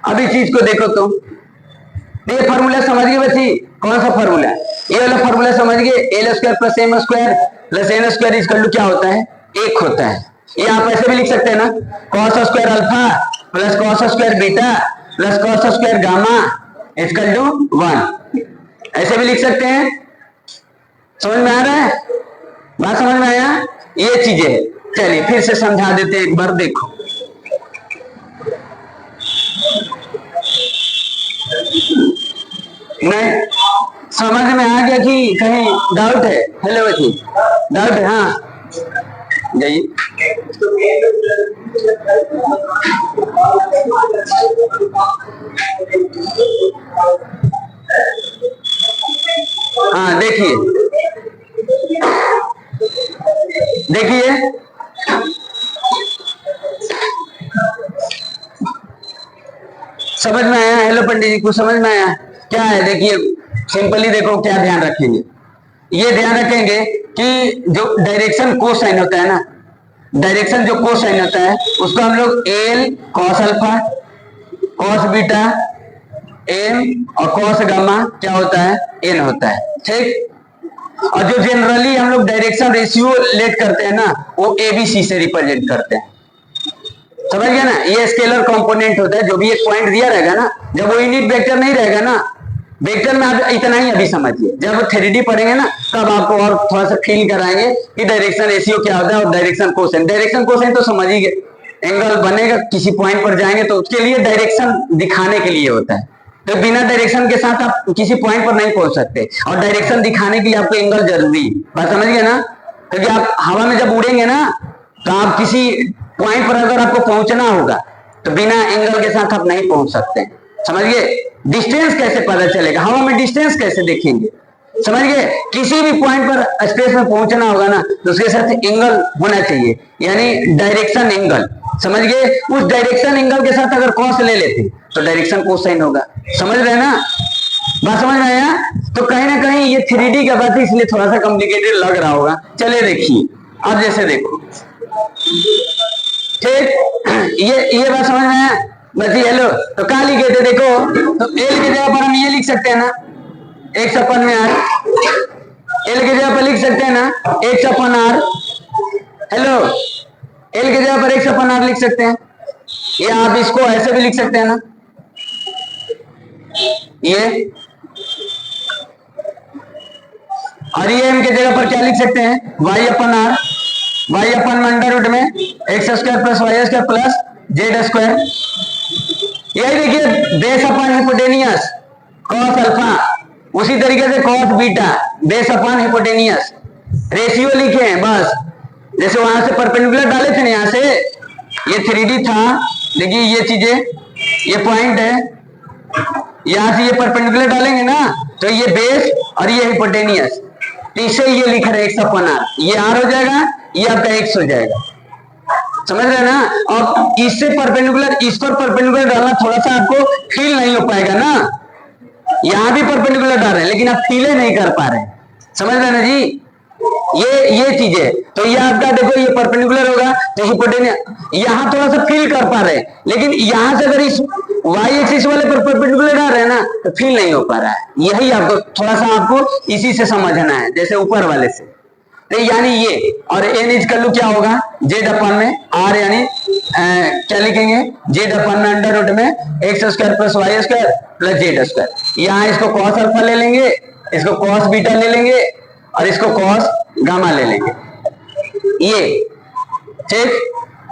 अभी चीज को देखो तो ये फार्मूला समझ गए बच्ची, कौन सा फार्मूला, ये वाला फार्मूला समझ गए, l square plus m square plus N square equal to क्या होता है, 1 होता है। ये आप ऐसे भी लिख सकते हैं ना, cos square alpha plus cos square beta plus cos square gamma equal to 1, ऐसे भी लिख सकते हैं। समझ में आ रहा है, बात समझ में आया, ये चीजें। चलिए फिर से समझा देते हैं एक बार, देखो नहीं समझ में आ गया कि कहीं डाउट है, हेलो बच्ची डाउट है, हाँ जाइए। हाँ देखिए समझ में आया, हेलो पंडित जी को समझ में आया क्या है। देखिए सिंपली देखो क्या ध्यान रखेंगे, ये ध्यान रखेंगे कि जो डायरेक्शन कोसाइन होता है ना, डायरेक्शन जो कोसाइन होता है उसको हम लोग l cos alpha cos beta m और कॉस गामा क्या होता है, एन होता है, ठीक। और जो जनरली हम लोग डायरेक्शन रेशियो लेट करते हैं ना वो एबीसी से रिप्रेजेंट करते हैं, समझ गया ना। ये स्केलर कंपोनेंट होता है, जो भी एक पॉइंट दिया रहेगा ना, जब वो यूनिट वेक्टर नहीं रहेगा ना, वेक्टर में आप इतना ही अभी समझिए, जब 3D पढ़ेंगे ना तब आपको और थोड़ा सा फील कराएंगे कि डायरेक्शन रेशियो क्या होता है और डायरेक्शन कोसाइन। डायरेक्शन कोसाइन तो समझ ही गए, एंगल बनेगा किसी पॉइंट पर जाएंगे तो उसके लिए डायरेक्शन दिखाने के लिए होता है, तो बिना डायरेक्शन के साथ आप किसी पॉइंट पर नहीं पहुंच सकते, और डायरेक्शन दिखाने के लिए आपको एंगल जरूरी है, बात समझ गए ना। क्योंकि आप हवा में जब उड़ेंगे ना तो आप किसी पॉइंट पर अगर आपको पहुंचना होगा तो बिना एंगल के साथ आप नहीं पहुंच सकते, समझ गए। डिस्टेंस कैसे पता चलेगा, हवा में डिस्टेंस कैसे देखेंगे, समझ गए। किसी भी पॉइंट पर स्पेस में पहुंचना होगा ना तो उसके साथ एंगल होना चाहिए, यानी डायरेक्शन एंगल, समझ गए। उस डायरेक्शन एंगल के साथ अगर कॉस ले लेते तो डायरेक्शन कोसाइन होगा, समझ रहे ना, बात समझ में आया। तो कहीं ना कहीं ये 3D का बात है इसलिए थोड़ा सा कॉम्प्लिकेटेड लग रहा होगा। चलिए देखिए, अब जैसे देखो, ठीक, ये बात समझ में आया बच्ची? हेलो, तो क्या लिखे थे देखो, तो एल की जगह पर हम ये लिख सकते हैं ना, 1/8 एल की जगह पर लिख सकते हैं ना 1/8। हेलो, एल की जगह पर 1/8 लिख सकते हैं, या आप इसको ऐसे भी लिख सकते हैं ना, ये, और ये एम की जगह पर क्या लिख सकते हैं, y/r, y अपन अंडर रूट में x² plus y² plus z²। यही देखिए बेस अपन हिपोटेनियस कॉस अल्फा, उसी तरीके से कॉस बीटा बेस अपन हिपोटेनियस, रेशियो लिखे हैं बस। जैसे वहां से परपेंडिकुलर डाले थे ना, यहां से ये 3D था, देखिए ये चीजें, ये पॉइंट है, यहां से ये परपेंडिकुलर डालेंगे ना तो ये बेस और ये हिपोटेनियस, तो इसे ये लिख रहे हैं x/r, ये r हो जाएगा, ये आपका x हो जाएगा, समझ रहे हैं ना। और इससे परपेंडिकुलर, इस पर परपेंडिकुलर डालना थोड़ा सा आपको फील नहीं हो पाएगा ना, यहां भी परपेंडिकुलर डाल रहे हैं लेकिन आप फील नहीं कर पा रहे हैं, समझ रहे हैं ना जी। ये चीज है, तो ये आपका देखो ये परपेंडिकुलर होगा तो हिपोटेनियस, यहां थोड़ा सा फील कर पा रहे हैं, लेकिन यहां से अगर इस y एक्सिस वाले पर परपेंडिकुलर डाल रहे हैं ना तो फील नहीं हो पा रहा है। यही आपको थोड़ा सा आपको इसी से समझना है, जैसे ऊपर वाले से, तो यानी ये, और n इजकल टू क्या होगा, z अपन में r, यानी क्या लिखेंगे, z अपन में अंडर रूट में x² plus y² plus z²। यहाँ इसको कॉस अल्फा ले लेंगे, इसको कॉस बीटा ले लेंगे और इसको कॉस गामा ले लेंगे, ये ठीक,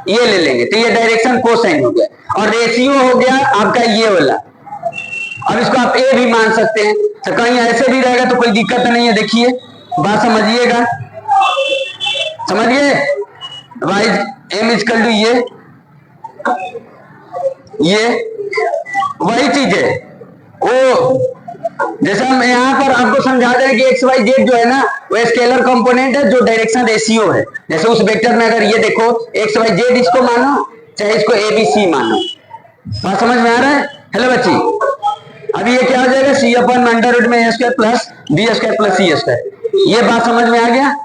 ये ले लेंगे, तो ये डायरेक्शन कोसाइन हो गया, और रेशियो हो गया आपका ये वाला। अब इसको आप ए भी मान सकते हैं, तो कहीं ऐसे भी रहेगा तो कोई दिक्कत नहीं है। देखिए बात समझिएगा, समझ गए, वाई एम इजकल टू ये वही चीज है, वो जैसे हम यहाँ पर आपको समझा दें कि एक्स वाई जेड जो है ना वो स्केलर कंपोनेंट है जो डायरेक्शन रेशियो है। जैसे उस वेक्टर में अगर ये देखो एक्स वाई जेड, इसको मानो चाहे इसको ए बी सी मानो, बात समझ में आ रहा है? हेलो बच्ची, अब ये क्या हो जाएगा, सी अपन अंडर रूट में a² plus b² plus c², ये बात समझ में आ गया,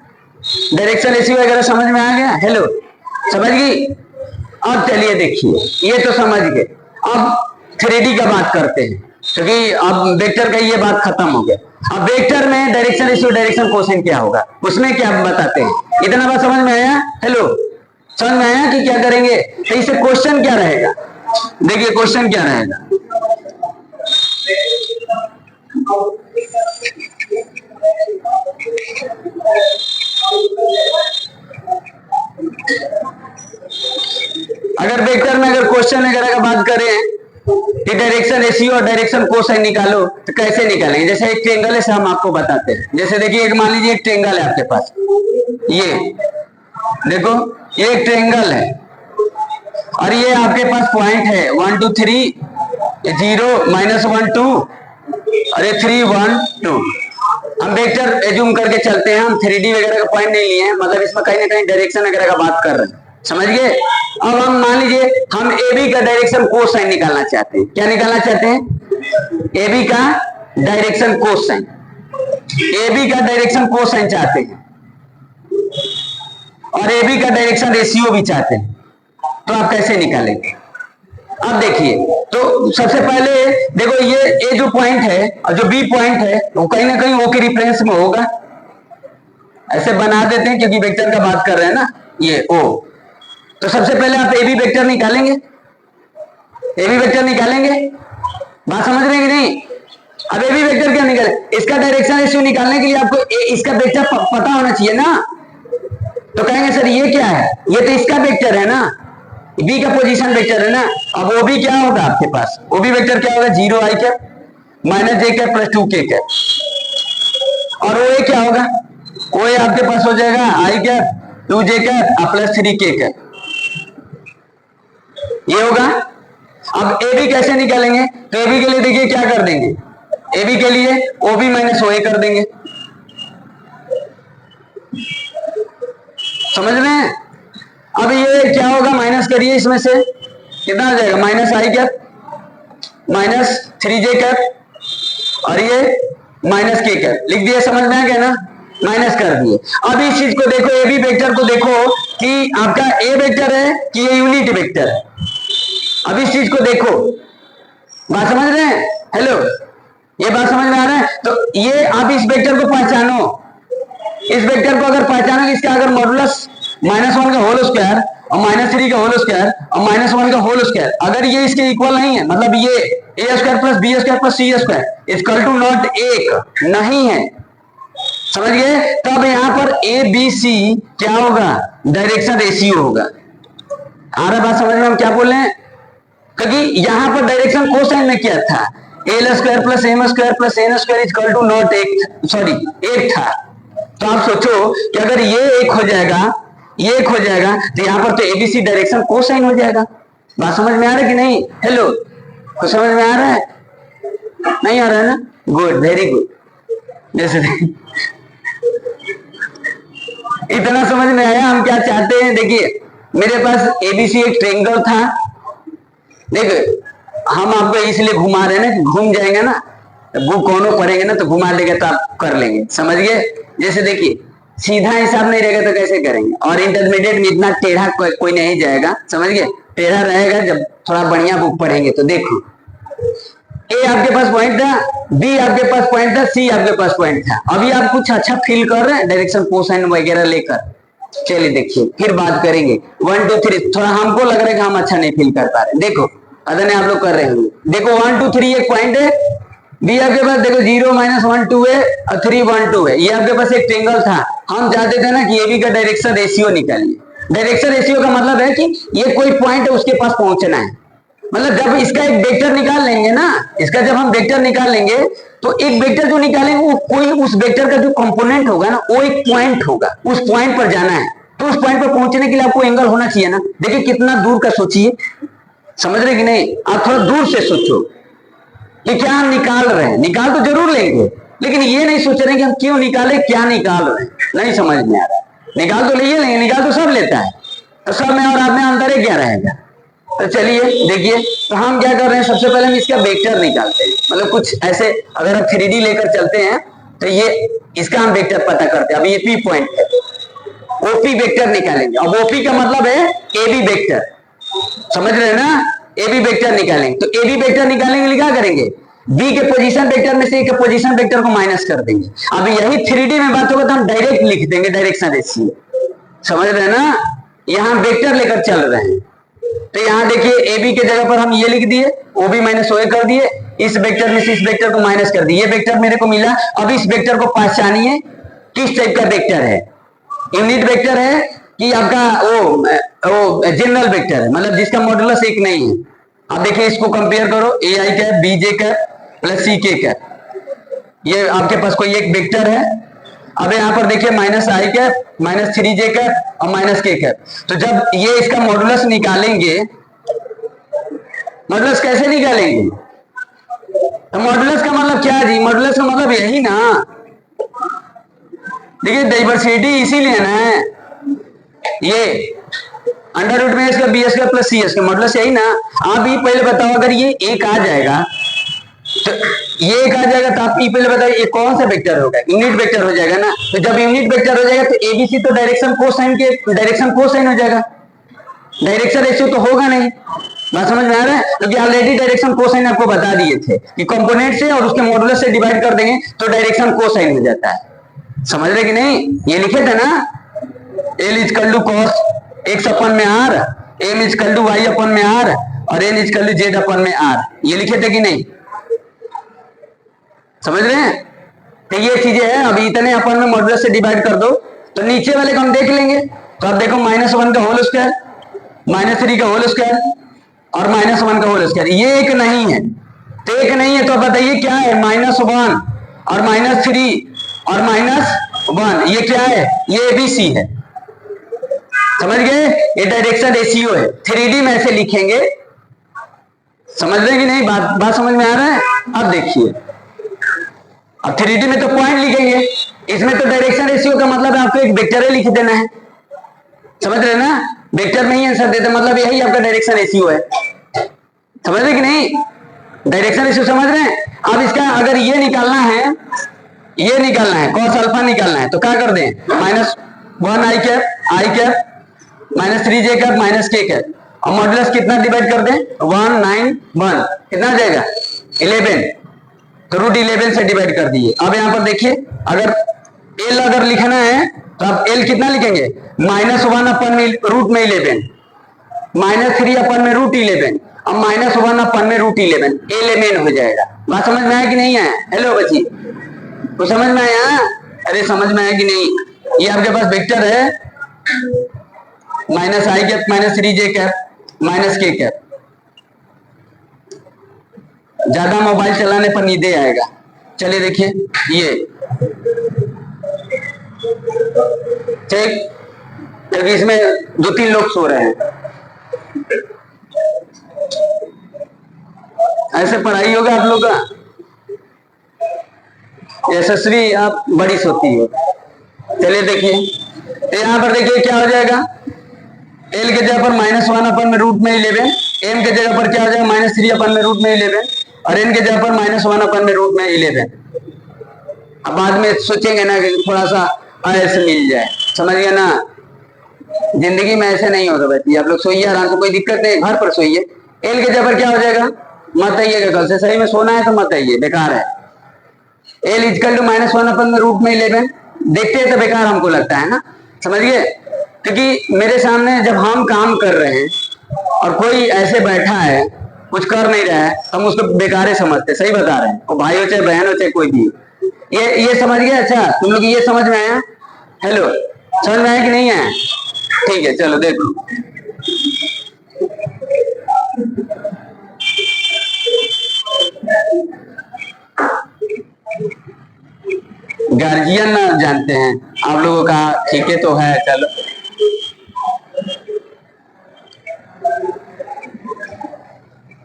डायरेक्शन रेशियो वगैरह समझ में आ गया। हेलो, समझ गई? अब चलिए देखिए, ये तो समझ गए, अब 3D का बात करते हैं, क्योंकि अब वेक्टर का ये बात खत्म हो गया। अब वेक्टर में डायरेक्शन रेशियो, डायरेक्शन कोसेंट क्या होगा, उसमें क्या बताते हैं, इतना बात समझ में आया? हेलो, समझ में आया कि क्या करेंगे? तो इससे क्वेश्चन क्या रहेगा, देखिए क्वेश्चन क्या रहेगा, अगर वेक्टर में अगर क्वेश्चन वगैरह का बात करें कि डायरेक्शन रेशियो और डायरेक्शन कोसाइन निकालो, तो कैसे निकालेंगे? जैसे एक ट्रेंगल है, हम आपको बताते हैं। जैसे देखिए, एक मान लीजिए एक ट्रेंगल है आपके पास, ये देखो ये एक ट्रेंगल है और ये आपके पास पॉइंट है 1 2 3, 0 -1 2 और ये 3 1 2। हम वेक्टर एज्यूम करके चलते हैं, हम 3D वगैरह का पॉइंट नहीं लिए हैं, मतलब इसमें कहीं ना कहीं डायरेक्शन वगैरह का बात कर रहे हैं, समझ गए? अब हम मान लीजिए हम ए बी का डायरेक्शन कोसाइन निकालना चाहते हैं। क्या निकालना चाहते हैं? ए बी का डायरेक्शन कोसाइन, ए बी का डायरेक्शन कोसाइन चाहते हैं और ए बी का डायरेक्शन रेशियो भी चाहते हैं, तो आप कैसे निकालेंगे? अब देखिए, तो सबसे पहले देखो ये ए जो पॉइंट है और जो बी पॉइंट है वो कहीं ना कहीं ओ के रिफरेंस में होगा, ऐसे बना देते हैं क्योंकि वेक्टर का बात कर रहे हैं ना, ये ओ। तो सबसे पहले आप ए बी वेक्टर निकालेंगे, ए बी वेक्टर निकालेंगे, बात समझ रहे हैं कि नहीं? अब ए बी वेक्टर क्या निकाले, इसका डायरेक्शन रेशियो निकालने के लिए आपको इसका वेक्टर पता होना चाहिए ना। तो कहेंगे सर ये क्या है, ये तो इसका वेक्टर है ना, बी का पोजीशन वेक्टर है ना। अब वो भी क्या होगा आपके पास, वो भी वेक्टर क्या होगा, 0 i cap minus j cap plus 2k cap, और वो ए क्या होगा, वो ए आपके पास हो जाएगा i cap 2j cap plus 3k cap, ये होगा। अब ए बी कैसे निकालेंगे? तो ए बी के लिए देखिए क्या कर देंगे, ए बी के लिए ओ बी माइनस ओ ए कर देंगे, समझ रहे हैं? अब ये क्या होगा, माइनस करिए, इसमें से कितना आ जाएगा, minus i cap minus 3j cap और ये माइनस के कैप लिख दिया, समझ में आ गया ना, माइनस कर दिए। अब इस चीज को देखो, ए बी वेक्टर को देखो कि आपका ए वेक्टर है कि ये यूनिट वेक्टर है। अब इस चीज को देखो, बात समझ रहे हैं, हेलो, ये बात समझ में आ रहा है? तो ये आप इस वेक्टर को पहचानो, इस वेक्टर को अगर पहचानो, इसका अगर मॉडुलस -1 का होल स्क्वायर और -3 का होल स्क्वायर और -1 का होल स्क्वायर अगर ये इसके इक्वल नहीं है, मतलब ये A square plus B square plus C square equal to not एक नहीं है, समझ गए? तब यहां पर ए बी सी क्या होगा, डायरेक्शन रेशियो होगा। आ रहा बात समझ में, हम क्या बोल रहे हैं? क्योंकि यहां पर डायरेक्शन कोसाइन में क्या था, l square plus m square plus N square equal to not एक, सॉरी एक था। तो आप सोचो कि अगर ये एक हो जाएगा, ये एक हो जाएगा, तो यहां पर तो एबीसी डायरेक्शन कोसाइन हो जाएगा। बात समझ में आ रहा है कि नहीं? हेलो, कुछ समझ में आ रहा है? नहीं आ रहा है ना? Good, very good. जैसे इतना समझ में आया हम क्या चाहते हैं? देखिए मेरे पास एबीसी एक ट्रायंगल था, देखो हम आपको इसलिए घुमा रहे हैं ना कि घूम जाएंगे ना, वो कोनो पढ़ेंगे ना तो घुमा देगा तो आप कर लेंगे, समझ गए? जैसे देखिए सीधा हिसाब नहीं रहेगा तो कैसे करेंगे, और इंटरमीडिएट में इतना टेढ़ा कोई नहीं जाएगा, समझ गए? टेढ़ा रहेगा जब थोड़ा बढ़िया बुक पढ़ेंगे। तो देखो ए आपके पास पॉइंट था, बी आपके पास पॉइंट था, सी आपके पास पॉइंट था। अभी आप कुछ अच्छा फील कर रहे हैं डायरेक्शन कोसाइन वगैरह लेकर? चलिए देखिए फिर बात करेंगे 1 2 3। थोड़ा हमको लग रहा है कि हम अच्छा नहीं फील कर पा रहे, देखो अदर ने आप लोग कर रहे होंगे। देखो 1 2 3 एक पॉइंट है, बी आपके पास देखो 0 -1 2 है और 3 1 2 है। ये आपके पास एक ट्रायंगल था, हम चाहते थे ना कि एबी का डायरेक्शन रेशियो निकालिए। डायरेक्शन रेशियो का मतलब है कि ये कोई पॉइंट है उसके पास पहुंचना है, मतलब जब इसका एक वेक्टर निकाल लेंगे ना, इसका जब हम वेक्टर निकाल लेंगे तो एक वेक्टर जो निकालेंगे वो कोई उस वेक्टर का जो कंपोनेंट होगा ना वो एक पॉइंट होगा, उस पॉइंट पर जाना है। तो उस पॉइंट पर पहुंचने के लिए आपको एंगल होना चाहिए ना। देखिए कितना दूर का सोचिए, समझ रहे कि नहीं? आप थोड़ा दूर से सोचो कि क्या हम निकाल रहे हैं। निकाल तो जरूर लेंगे, लेकिन ये नहीं सोच रहे कि हम क्यों निकाले, क्या निकाल रहे हैं, नहीं समझ में आ रहा है। निकाल तो ले लेंगे, निकाल तो सब लेता है, तो सब में और आप में अंतर है क्या रहेगा? तो चलिए देखिए, तो हम क्या कर रहे हैं, सबसे पहले हम इसका वेक्टर निकालते हैं। मतलब कुछ ऐसे अगर हम 3D लेकर चलते हैं तो ये इसका हम वेक्टर पता करते हैं। अब ये पी पॉइंट है, ओपी वेक्टर निकालेंगे। अब ओपी का मतलब है एबी वेक्टर, समझ रहे हैं ना? एबी वेक्टर निकालेंगे, तो एबी वेक्टर निकालेंगे लिए क्या करेंगे, बी के पोजीशन वेक्टर में से ए के पोजीशन वेक्टर को माइनस कर देंगे। अब यही 3D में बात होगा तो हम डायरेक्ट लिख देंगे डायरेक्शन रेशियो, समझ रहे हैं ना? यहां वेक्टर लेकर चल रहे हैं, तो यहां देखिए ए बी के जगह पर हम ये लिख दिए, ओ बी माइनस ओ ए कर दिए, इस वेक्टर में से इस वेक्टर को माइनस कर दिए, ये वेक्टर मेरे को मिला। अब इस वेक्टर को पहचानिए किस टाइप का वेक्टर है, यूनिट वेक्टर है कि आपका वो जनरल वेक्टर है, मतलब जिसका मॉडुलस एक नहीं है। अब देखिए इसको कंपेयर करो, A I cap B J cap plus C K cap, ये आपके पास कोई एक वेक्टर है। अब यहाँ पर देखिए -i कैप -3j कैप और -k कैप। तो जब ये इसका मॉडुलस निकालेंगे, मॉडुलस कैसे निकालेंगे? तो मॉडुलस का मतलब क्या जी? मॉडुलस का मतलब यही ना, देखिए डाइवर्सिटी इसीलिए ना है, ये अंडर रूट में इसका B square plus C square, modulus यही ना। आप ही पहले बताओ, अगर ये एक आ जाएगा तो ये एक आ जाएगा तो आप पहले बताइए ये कौन सा वेक्टर होगा? यूनिट वेक्टर हो जाएगा ना। तो जब यूनिट वेक्टर हो जाएगा तो एबीसी तो डायरेक्शन कोसाइन हो जाएगा, डायरेक्शन रेशियो तो होगा नहीं। बात समझ में आ रहा है? क्योंकि ऑलरेडी डायरेक्शन कोसाइन आपको बता दिए थे कि कंपोनेंट से और उसके मॉडुलस से डिवाइड कर देंगे तो डायरेक्शन कोसाइन हो जाता है, समझ रहे कि नहीं? ये लिखे थे ना, L equal to cos X upon में R, M equal to Y upon में आर और N equal to Z upon में आर, ये लिखे थे कि नहीं? समझ रहे हैं? तो ये चीजें हैं। अभी इतने अपन में मॉडुलस से डिवाइड कर दो तो नीचे वाले को हम देख लेंगे। तो आप देखो -1 का होल स्क्वायर, -3 का होल स्क्वायर और -1 का होल स्क्वायर, ये एक नहीं है। तो एक नहीं है तो बताइए क्या है? -1 और -3 और -1, ये क्या है? ये एबीसी है, समझ गए? ये डायरेक्शन रेशियो है। 3D में ऐसे लिखेंगे, समझ रहे कि नहीं? बात समझ में आ रहा है? अब देखिए, अब 3D में तो पॉइंट लिखेंगे, इसमें तो डायरेक्शन रेशियो का मतलब है आपको एक वेक्टर लिख देना है, समझ रहे ना? वेक्टर में ही आंसर देते, मतलब यही आपका डायरेक्शन रेशियो है, समझ रहे कि नहीं? डायरेक्शन रेशियो समझ रहे हैं? अब इसका अगर ये निकालना है ये निकालना है, कॉस अल्फा निकालना है, तो क्या कर दें, -1 I cap minus 3j cap minus k cap, और मॉडुलस कितना डिवाइड कर दें, 191, कितना आ जाएगा 11, तो √11 से डिवाइड कर दिए। अब यहाँ पर देखिए, अगर l अगर लिखना है तो आप l कितना लिखेंगे, -1 अपन में √11, -3 अपन में √11, अब -1 अपन में √11, lmn हो जाएगा। बात समझ में आया कि नहीं आया? हेलो बच्ची, तो समझ में आया? अरे समझ में आया कि नहीं? ये आपके पास वेक्टर है -i cap minus 3j cap minus k cap. ज्यादा मोबाइल चलाने पर नींदे आएगा। चलिए देखिए, ये ठीक, क्योंकि इसमें 2-3 लोग सो रहे हैं। ऐसे पढ़ाई होगा आप लोग का, यशस्वी आप बड़ी सोती हो। चलिए देखिए, यहाँ पर देखिए क्या हो जाएगा, l के जगह पर -1 अपन में √11, m के जगह पर क्या हो जाएगा -3 अपन में √11, और n के जगह पर -1 अपन में √11। अब बाद में सोचेंगे ना कि थोड़ा सा ऐसे मिल जाए, समझ गया ना? जिंदगी में ऐसे नहीं होगा बच्ची। आप लोग सोइए आराम से, कोई दिक्कत नहीं, घर पर सोइए। l के जगह पर क्या हो जाएगा, मत आइएगा कल से, सही में सोना है तो मत आइए, बेकार है। l इक्वल टू -1 अपन में √11, देखते हैं तो बेकार हमको लगता है ना, समझिए? क्योंकि मेरे सामने जब हम काम कर रहे हैं और कोई ऐसे बैठा है कुछ कर नहीं रहा है, हम उसको बेकारे समझते, सही बता रहे हैं, और भाई हो चाहे बहन हो चाहे कोई भी, ये समझ गया? अच्छा तुम लोग ये समझ में आया? हेलो, समझ में आया कि नहीं आया? ठीक है, चलो देखो, गार्जियन ना जानते हैं आप लोगों का, ठीक है तो है, चलो।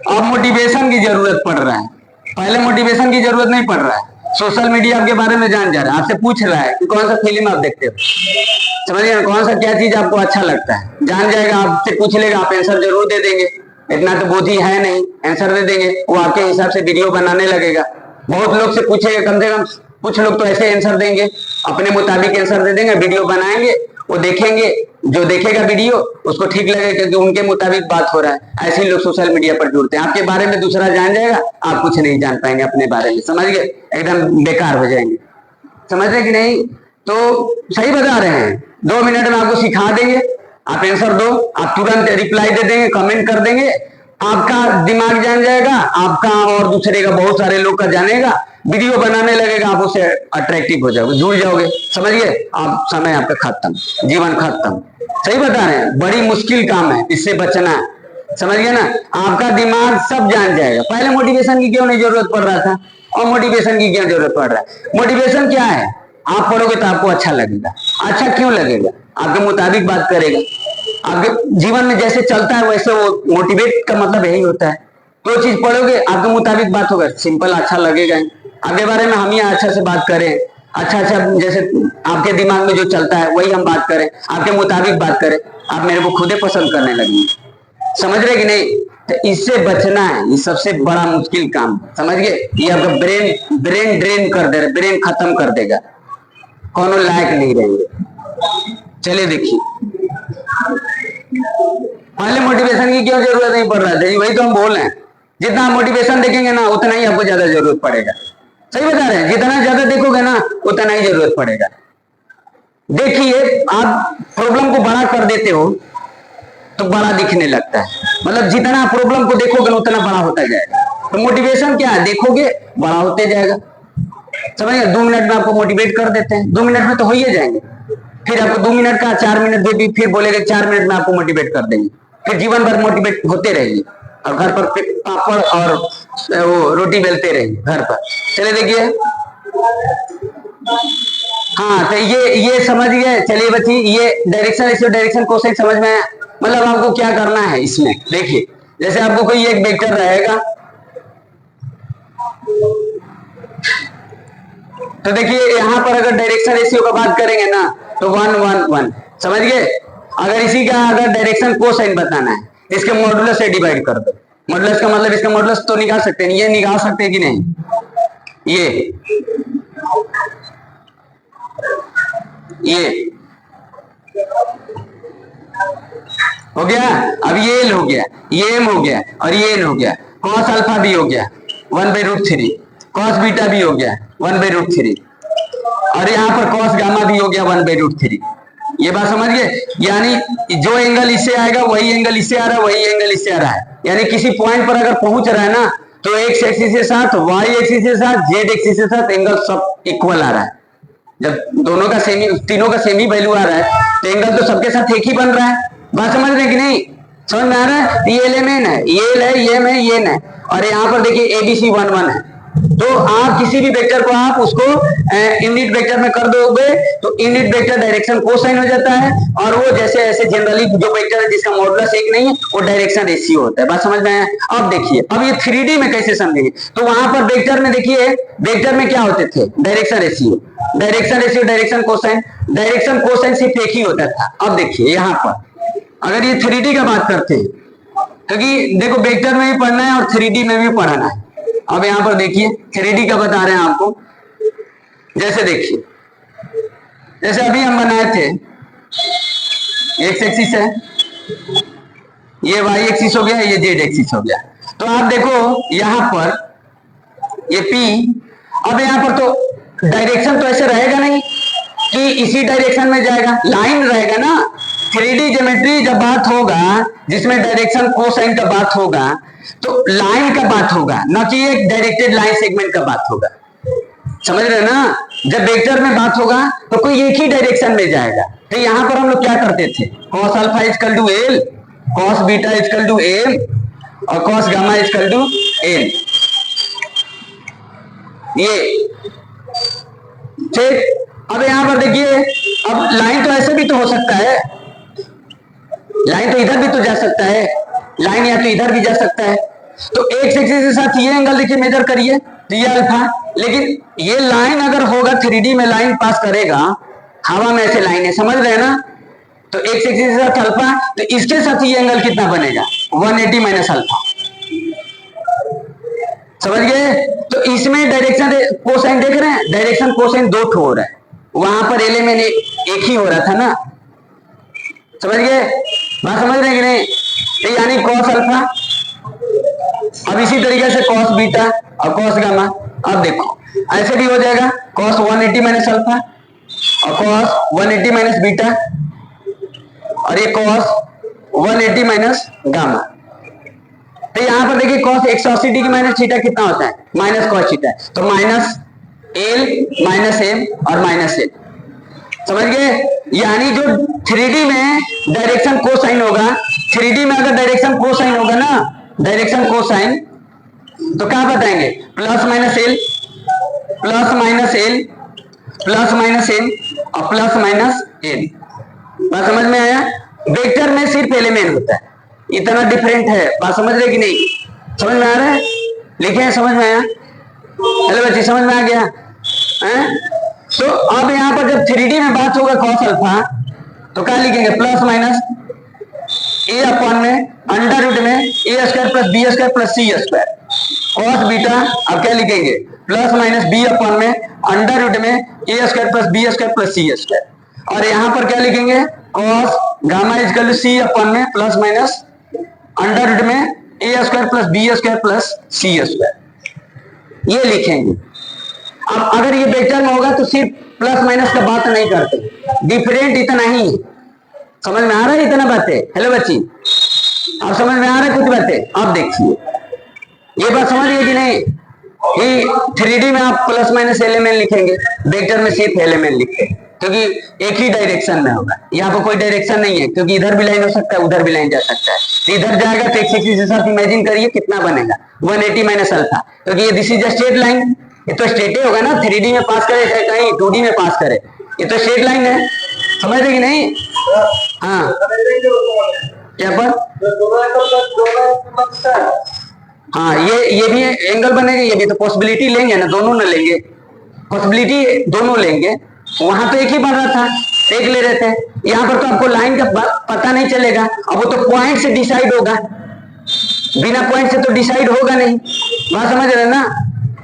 अब मोटिवेशन की जरूरत पड़ रहा है, पहले मोटिवेशन की जरूरत नहीं पड़ रहा है। सोशल मीडिया आपके बारे में जान जा रहा है, आपसे पूछ रहा है कि कौन सा फिल्म आप देखते हो, समझिए, कौन सा क्या चीज आपको अच्छा लगता है, जान जाएगा, आपसे पूछ लेगा, आप आंसर जरूर दे देंगे। इतना तो बुद्धि है नहीं, आंसर दे देंगे, वो आपके हिसाब से वीडियो बनाने लगेगा। बहुत लोग से पूछेगा, कम से कम कुछ लोग तो ऐसे आंसर देंगे, अपने मुताबिक आंसर दे देंगे, वीडियो बनाएंगे, वो देखेंगे, जो देखेगा वीडियो उसको ठीक लगेगा क्योंकि उनके मुताबिक बात हो रहा है। ऐसे ही लोग सोशल मीडिया पर जुड़ते हैं, आपके बारे में दूसरा जान जाएगा, आप कुछ नहीं जान पाएंगे अपने बारे में, समझ गए? एकदम बेकार हो जाएंगे, समझ रहे कि नहीं? तो सही बता रहे हैं, 2 मिनट में आपको सिखा देंगे, आप आंसर दो, आप तुरंत रिप्लाई दे देंगे, कमेंट कर देंगे, आपका दिमाग जान जाएगा, आपका और दूसरे का, बहुत सारे लोग का जानेगा, वीडियो बनाने लगेगा, आप उससे अट्रैक्टिव हो जाओगे, जुड़ जाओगे, समझिए? आप समय आपका खत्म, जीवन खत्म। सही बता रहे हैं, बड़ी मुश्किल काम है, इससे बचना है, समझ गए ना? आपका दिमाग सब जान जाएगा। पहले मोटिवेशन की क्यों नहीं जरूरत पड़ रहा था, और मोटिवेशन की क्यों जरूरत पड़ रहा है? मोटिवेशन क्या है, आप पढ़ोगे तो आपको अच्छा लगेगा। अच्छा क्यों लगेगा? आपके मुताबिक बात करेगा, आपके जीवन में जैसे चलता है वैसे वो मोटिवेट का मतलब यही होता है। तो चीज पढ़ोगे आपके मुताबिक बात होगा, सिंपल अच्छा लगेगा। आपके बारे में हम ही अच्छा से बात करें, अच्छा जैसे आपके दिमाग में जो चलता है वही हम बात करें, आपके मुताबिक बात करें, आप मेरे को खुदे पसंद करने लगेंगे, समझ रहे कि नहीं? तो इससे बचना है, ये सबसे बड़ा मुश्किल काम, समझ गए? ये आपका ब्रेन ड्रेन कर दे रहा, ब्रेन खत्म कर देगा, कोनो लायक नहीं रहेंगे। चलिए देखिए, पहले मोटिवेशन की क्यों जरूरत नहीं पड़ रहा था, वही तो हम बोल रहे हैं। जितना आप मोटिवेशन देखेंगे ना उतना ही आपको ज्यादा जरूरत पड़ेगा, सही बता रहे हैं, जितना ज्यादा देखोगे ना उतना ही जरूरत पड़ेगा। देखिए, आप प्रॉब्लम को बड़ा कर देते हो तो बड़ा दिखने लगता है, मतलब जितना प्रॉब्लम को देखोगे ना उतना बड़ा होता जाएगा। तो मोटिवेशन क्या है, देखोगे बड़ा होते जाएगा, समझिए? 2 मिनट में आपको मोटिवेट कर देते हैं, 2 मिनट में तो हो ही जाएंगे, फिर आपको 2 मिनट का 4 मिनट दे, फिर बोलेगा 4 मिनट में आपको मोटिवेट कर देंगे, फिर जीवन भर मोटिवेट होते रहेंगे, और घर पर पापड़ और वो रोटी बेलते रहेंगे घर पर। चलिए देखिए, हाँ, तो ये समझ गए। चलिए बच्ची, ये डायरेक्शन क्वेश्चन समझ में आया? मतलब आपको क्या करना है इसमें, देखिए, जैसे आपको कोई एक वेक्टर रहेगा, तो देखिए यहाँ पर अगर डायरेक्शन रेशियो का बात करेंगे ना तो 1 1 1, समझ गए? अगर इसी का अगर डायरेक्शन कोसाइन बताना है, इसके मॉडुलस से डिवाइड कर दो। मॉडुलस का मतलब इसका मॉडुलस तो निकाल सकते हैं, ये निकाल सकते हैं कि नहीं? ये ये हो गया। अब ये एल हो गया, ये एम हो गया और ये एन हो गया। कॉस अल्फा भी हो गया 1/√3, कॉस बीटा भी हो गया 1/√3 और यहाँ पर कॉस गामा भी हो गया 1/√3। ये बात समझ गए? यानी जो एंगल इससे आएगा वही एंगल इससे आ रहा है, वही एंगल इससे आ रहा है। यानी किसी पॉइंट पर अगर पहुंच रहा है ना तो एक्स एक्सिस के साथ, वाई एक्सिस के साथ, जेड एक्सिस के साथ एंगल सब इक्वल आ रहा है। जब दोनों का सेमी, तीनों का सेमी वैल्यू आ रहा है तो एंगल तो सबके साथ एक ही बन रहा है। बात समझ रहे हैं कि नहीं? समझ में आ रहा है? ये एलिमेंट है, ये एल है, ये एम है, ये एन है और यहाँ पर देखिए एबीसी 1 1 है। तो आप किसी भी वेक्टर को आप उसको यूनिट वेक्टर में कर दोगे तो यूनिट वेक्टर डायरेक्शन कोसाइन हो जाता है और वो जैसे ऐसे जनरली जो वेक्टर है जिसका मॉडुलस एक नहीं है वो डायरेक्शन रेशियो होता है। बात समझ में आया? अब देखिए, अब ये 3D में कैसे समझेंगे? तो वहां पर वेक्टर में देखिए, वेक्टर में क्या होते थे? Direction ratio, direction ratio, direction cosine. Direction cosine सिर्फ एक ही होता था। अब देखिए यहाँ पर अगर ये 3D का बात करते हैं, क्योंकि देखो वेक्टर में भी पढ़ना है और 3D में भी पढ़ना है। अब यहां पर देखिए 3D का बता रहे हैं आपको। जैसे देखिए, जैसे अभी हम बनाए थे, एक्स एक्सिस है, ये वाई एक्सिस हो गया, ये जेड एक्सिस हो गया। तो आप देखो यहां पर ये P, अब यहां पर तो डायरेक्शन तो ऐसे रहेगा नहीं कि इसी डायरेक्शन में जाएगा, लाइन रहेगा ना। 3D ज्योमेट्री जब बात होगा जिसमें डायरेक्शन कोसाइन का बात होगा तो लाइन का बात होगा, ना कि एक डायरेक्टेड लाइन सेगमेंट का बात होगा। समझ रहे हैं ना? जब वेक्टर में बात होगा तो कोई एक ही डायरेक्शन में जाएगा। तो यहां पर हम लोग क्या करते थे? Cos alpha equal to L, cos beta equal to M और cos gamma equal to N. ये ठीक। अब यहां पर देखिए, अब लाइन तो ऐसे भी तो हो सकता है, लाइन तो इधर भी तो जा सकता है, लाइन या तो इधर भी जा सकता है। तो एक्स एक्सिस के साथ ये एंगल देखिए मेजर करिए तो ये अल्फा, लेकिन ये लाइन अगर होगा 3D में लाइन पास करेगा, हवा में ऐसे लाइन है, समझ रहे हैं ना? तो एक्स एक्सिस के साथ अल्फा, तो इसके साथ ये एंगल कितना बनेगा? 180 माइनस अल्फा। समझ गए? तो इसमें डायरेक्शन कोसाइन देख रहे हैं, डायरेक्शन कोसाइन दो ठो हो रहा है, वहां पर एलिमेंट एक ही हो रहा था ना। समझ गए? बात समझ रहे हैं कि नहीं? तो यानी कॉस अल्फा, अब इसी तरीके से कॉस बीटा और कॉस गामा। अब देखो ऐसे भी हो जाएगा, कॉस 180 माइनस अल्फा और कॉस 180 माइनस बीटा और ये कॉस 180 माइनस गामा। तो यहां पर देखिए कॉस 180 डिग्री माइनस थीटा कितना होता है? Minus cos theta. तो माइनस एल माइनस एम और माइनस एल। समझ गए? यानी जो 3D में डायरेक्शन कोसाइन होगा, 3D में अगर डायरेक्शन कोसाइन होगा ना, डायरेक्शन कोसाइन, तो क्या बताएंगे? Plus minus l, plus minus l, plus minus m और प्लस माइनस एल। बात समझ में आया? वेक्टर में सिर्फ एलिमेंट होता है, इतना डिफरेंट है। बात समझ रहे कि नहीं? समझ में आ रहा है? लिखे हैं? समझ में आया? हेलो बच्चे, समझ में आ गया? तो अब यहां पर जब 3D में बात होगा कॉस अल्फा, तो क्या लिखेंगे? प्लस माइनस ए अपॉन में अंडर रूट में A square plus B square plus C square. Cos beta अब क्या लिखेंगे? प्लस माइनस बी अपॉन में अंडर रूट में A square plus B square plus C square. और यहां पर क्या लिखेंगे? Cos gamma equal to C upon में प्लस माइनस अंडर रूट में A square plus B square plus C square. ये लिखेंगे। अब अगर ये वेक्टर में होगा तो सिर्फ प्लस माइनस का बात नहीं करते, डिफरेंट इतना ही। समझ में आ रहा है इतना बातें? हेलो बच्ची, अब समझ में आ रहा है कुछ बातें? अब देखिए ये बात समझ गए कि नहीं कि 3D में आप प्लस माइनस एलिमेंट लिखेंगे, वेक्टर में सिर्फ एलिमेंट लिखेंगे, क्योंकि एक ही डायरेक्शन में होगा। यहाँ पर कोई डायरेक्शन नहीं है, क्योंकि इधर भी लाइन हो सकता है, उधर भी लाइन जा सकता है। तो इधर जाएगा तो एक्स एक्सिस के साथ इमेजिन करिए कितना बनेगा? 180 माइनस अल्फा, क्योंकि ये this is a straight line, ये तो स्ट्रेट होगा ना। 3D में पास करे चाहे कहीं 2D में पास करे, ये तो स्ट्रेट लाइन है। समझ रहे कि नहीं? हाँ, क्या पर? हाँ, ये भी एंगल बनेगा, ये भी तो पॉसिबिलिटी लेंगे ना, दोनों ना लेंगे, पॉसिबिलिटी दोनों लेंगे। वहां तो एक ही बन रहा था, एक ले रहे थे। यहाँ पर तो आपको लाइन का पता नहीं चलेगा, अब वो तो पॉइंट से डिसाइड होगा, बिना पॉइंट से तो डिसाइड होगा नहीं। बात समझ रहे ना?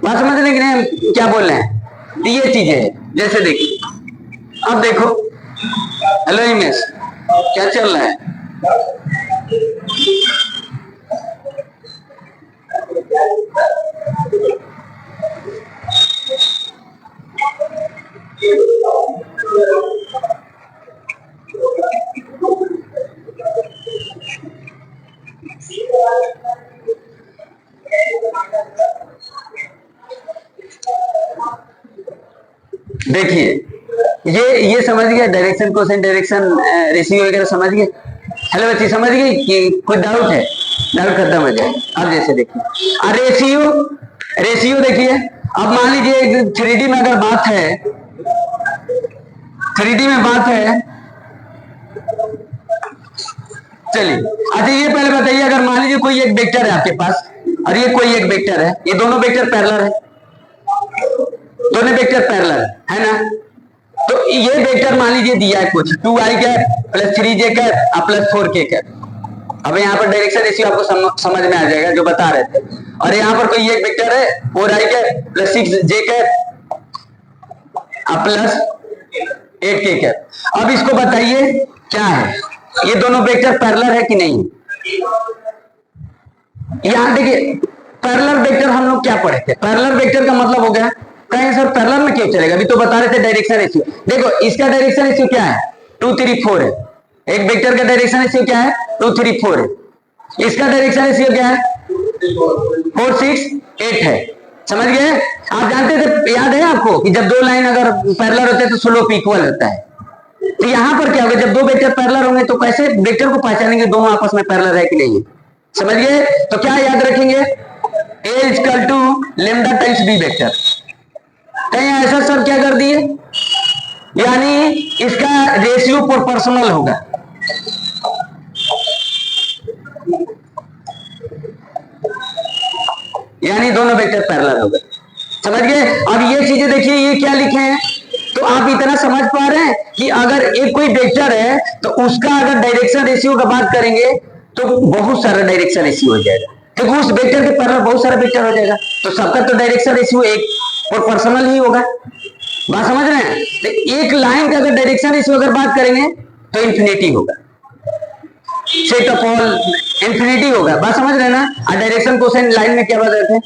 बात समझ रहे कि नहीं? क्या बोल रहे हैं? ये चीजें है। जैसे देखिए, अब देखो हेलो हिमेश, क्या चल रहा है? देखिए, ये समझ गया, डायरेक्शन कोसेंट डायरेक्शन रेशियो वगैरह समझ गए? हेलो बच्ची, समझ गई कि कोई डाउट है? डाउट खत्म हो जाए। अब जैसे देखिए रेशियो, रेशियो देखिए, अब मान लीजिए 3D में अगर बात है, 3D में बात है, चलिए अच्छा ये पहले बताइए, अगर मान लीजिए कोई एक वेक्टर है आपके पास और ये कोई एक वेक्टर है, ये दोनों वेक्टर पैरेलल है, दोनों वेक्टर पैरेलल है ना? तो ये वेक्टर मान लीजिए दिया है कुछ 2i cap plus 3j cap plus 4k cap. अब यहाँ पर डायरेक्शन रेशियो आपको समझ में आ जाएगा जो बता रहे थे। और यहाँ पर कोई एक वेक्टर है 4i cap plus 6j cap plus 8k cap. अब इसको बताइए क्या है, ये दोनों वेक्टर पैरेलल है कि नहीं? यहां देखिए पैरेलल वेक्टर हम लोग क्या पढ़े थे, पैरेलल वेक्टर का मतलब हो गया, कहीं सर पैरेलल में क्यों चलेगा, अभी तो बता रहे थे डायरेक्शन रेशियो। देखो इसका डायरेक्शन रेशियो क्या है, 2 3 4 है। एक वेक्टर का डायरेक्शन रेशियो क्या है, 2 3 4 है। इसका डायरेक्शन रेशियो क्या है, 4 6 8 है। समझ गए? आप जानते थे, याद है आपको कि जब दो लाइन अगर पैरेलल होते हैं तो स्लोप इक्वल होता है। तो यहां पर क्या होगा, जब दो वेक्टर पैरेलल होंगे तो कैसे वेक्टर को पहचानेंगे दोनों आपस में पैरेलल है कि नहीं है? समझ गए? तो क्या याद रखेंगे, A equal to lambda times b vector. कहीं ऐसा सर क्या कर दिए, यानी इसका रेशियो प्रोपोर्शनल होगा। यानी दोनों वेक्टर पैरेलल हो गए। समझ गए? अब ये चीजें देखिए, ये क्या लिखे हैं, तो आप इतना समझ पा रहे हैं कि अगर एक कोई वेक्टर है तो उसका अगर डायरेक्शन रेशियो का बात करेंगे तो बहुत सारा डायरेक्शन रेशियो हो जाएगा, क्योंकि उस वेक्टर के पैरेलल बहुत सारा वेक्टर हो जाएगा, तो सबका तो डायरेक्शन रेशियो एक प्रोपोर्शनल ही होगा। बात समझ रहे हैं? तो एक लाइन का अगर डायरेक्शन रेशियो अगर बात करेंगे तो इंफिनिटी होगा, सेट ऑफ ऑल इंफिनिटी होगा। बात समझ रहे हैं ना? और डायरेक्शन कोसेंट लाइन में क्या बताए थे,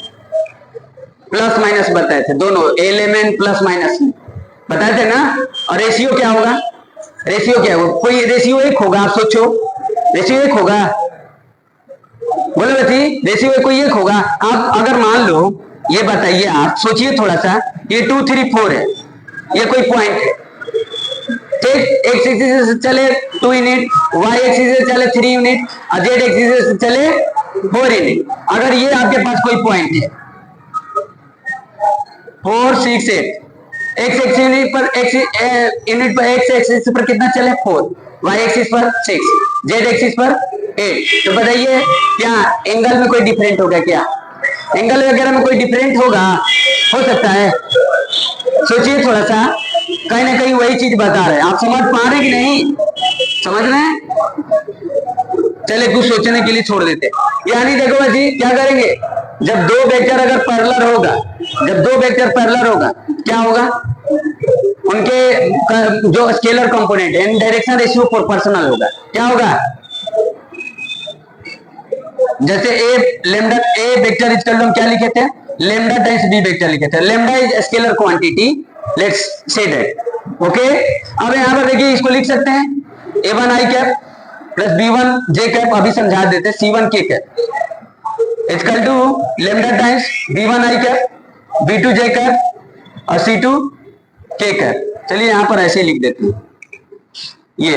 प्लस माइनस बताए थे, दोनों एलिमेंट प्लस माइनस बताए थे ना। और रेशियो क्या होगा, रेशियो क्या होगा, कोई रेशियो एक होगा, आप सोचो रेशियो एक होगा, बोलो बच्ची रेशियो कोई एक होगा। आप अगर मान लो, ये बताइए, आप सोचिए थोड़ा सा, ये 2 3 4 है, ये कोई पॉइंट है, ठीक, एक्स एक्सिस से चले 2 यूनिट, वाई एक्सिस से चले 3 यूनिट और जेड एक्सिस से चले 4 यूनिट। अगर ये आपके पास कोई पॉइंट है 4 6 8, एक्स एक्सिस पर एक्स एक्सिस पर कितना चले 4, वाई एक्सिस पर 6, जेड एक्सिस पर 8। तो बताइए क्या एंगल में कोई डिफरेंट होगा, क्या एंगल वगैरह में कोई डिफरेंट होगा, हो सकता है? सोचिए थोड़ा सा, कहीं ना कहीं वही चीज बता रहे हैं। आप समझ पा रहे कि नहीं, समझ रहे हैं? चले कुछ सोचने के लिए छोड़ देते। यानी देखो जी क्या करेंगे, जब दो वेक्टर अगर पैरेलल होगा, जब दो वेक्टर पैरेलल होगा क्या होगा, उनके जो स्केलर कंपोनेंट है डायरेक्शन रेशियो प्रोपोर्शनल होगा। क्या होगा, जैसे A lambda A vector equal to हम क्या लिखे थे, लेमडा टाइम्स बी वेक्टर लिखे थे। Lambda is scalar quantity, let's say that, okay. अब यहां पर देखिए इसको लिख सकते हैं a1 i cap plus b1 j cap, अभी समझा देते c1 k cap equal to lambda times b1 i cap b2 j cap और c2 k कैप। चलिए यहां पर ऐसे लिख देते हैं, ये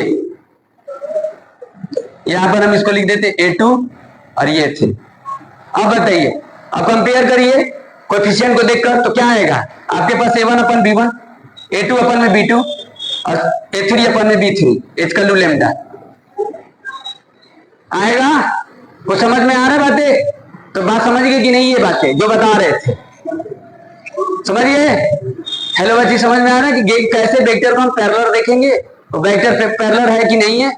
यहां पर हम इसको लिख देते a2 और ये थे। अब बताइए, अब कंपेयर करिए कोएफिशिएंट को देखकर, तो क्या आएगा आपके पास a1 अपन b1, a2 अपन में b2 और a3 अपन में b3 इक्वल टू लेमडा आएगा। कुछ समझ में आ रहा है बातें? तो बात समझ गए कि नहीं, ये बातें जो बता रहे थे समझिए। हेलो बच्ची, समझ में आ रहा है कि कैसे वेक्टर को हम पैरेलल देखेंगे, तो वेक्टर पैरेलल है कि नहीं है।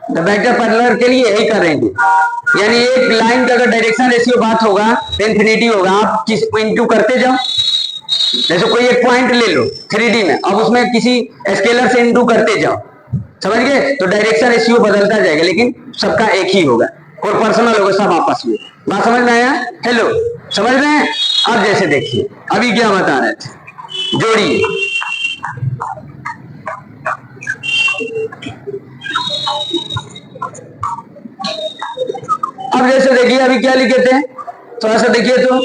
तो वेक्टर पैरेलल के लिए यही करेंगे, यानी एक लाइन का अगर डायरेक्शन रेशियो बात होगा तो इंफिनिटी होगा। आप किस इंटू करते जाओ, जैसे कोई एक पॉइंट ले लो 3D में, अब उसमें किसी स्केलर से इंटू करते जाओ, समझ गए? तो डायरेक्शन रेशियो बदलता जाएगा लेकिन सबका एक ही होगा और पर्सनल होगा सब आपस में। बात समझ में आया? हेलो, समझ रहे हैं? अब जैसे देखिए अभी क्या बता रहे थे, जोड़िए। अब जैसे देखिए अभी क्या लिखे थे, थोड़ा सा देखिए तो।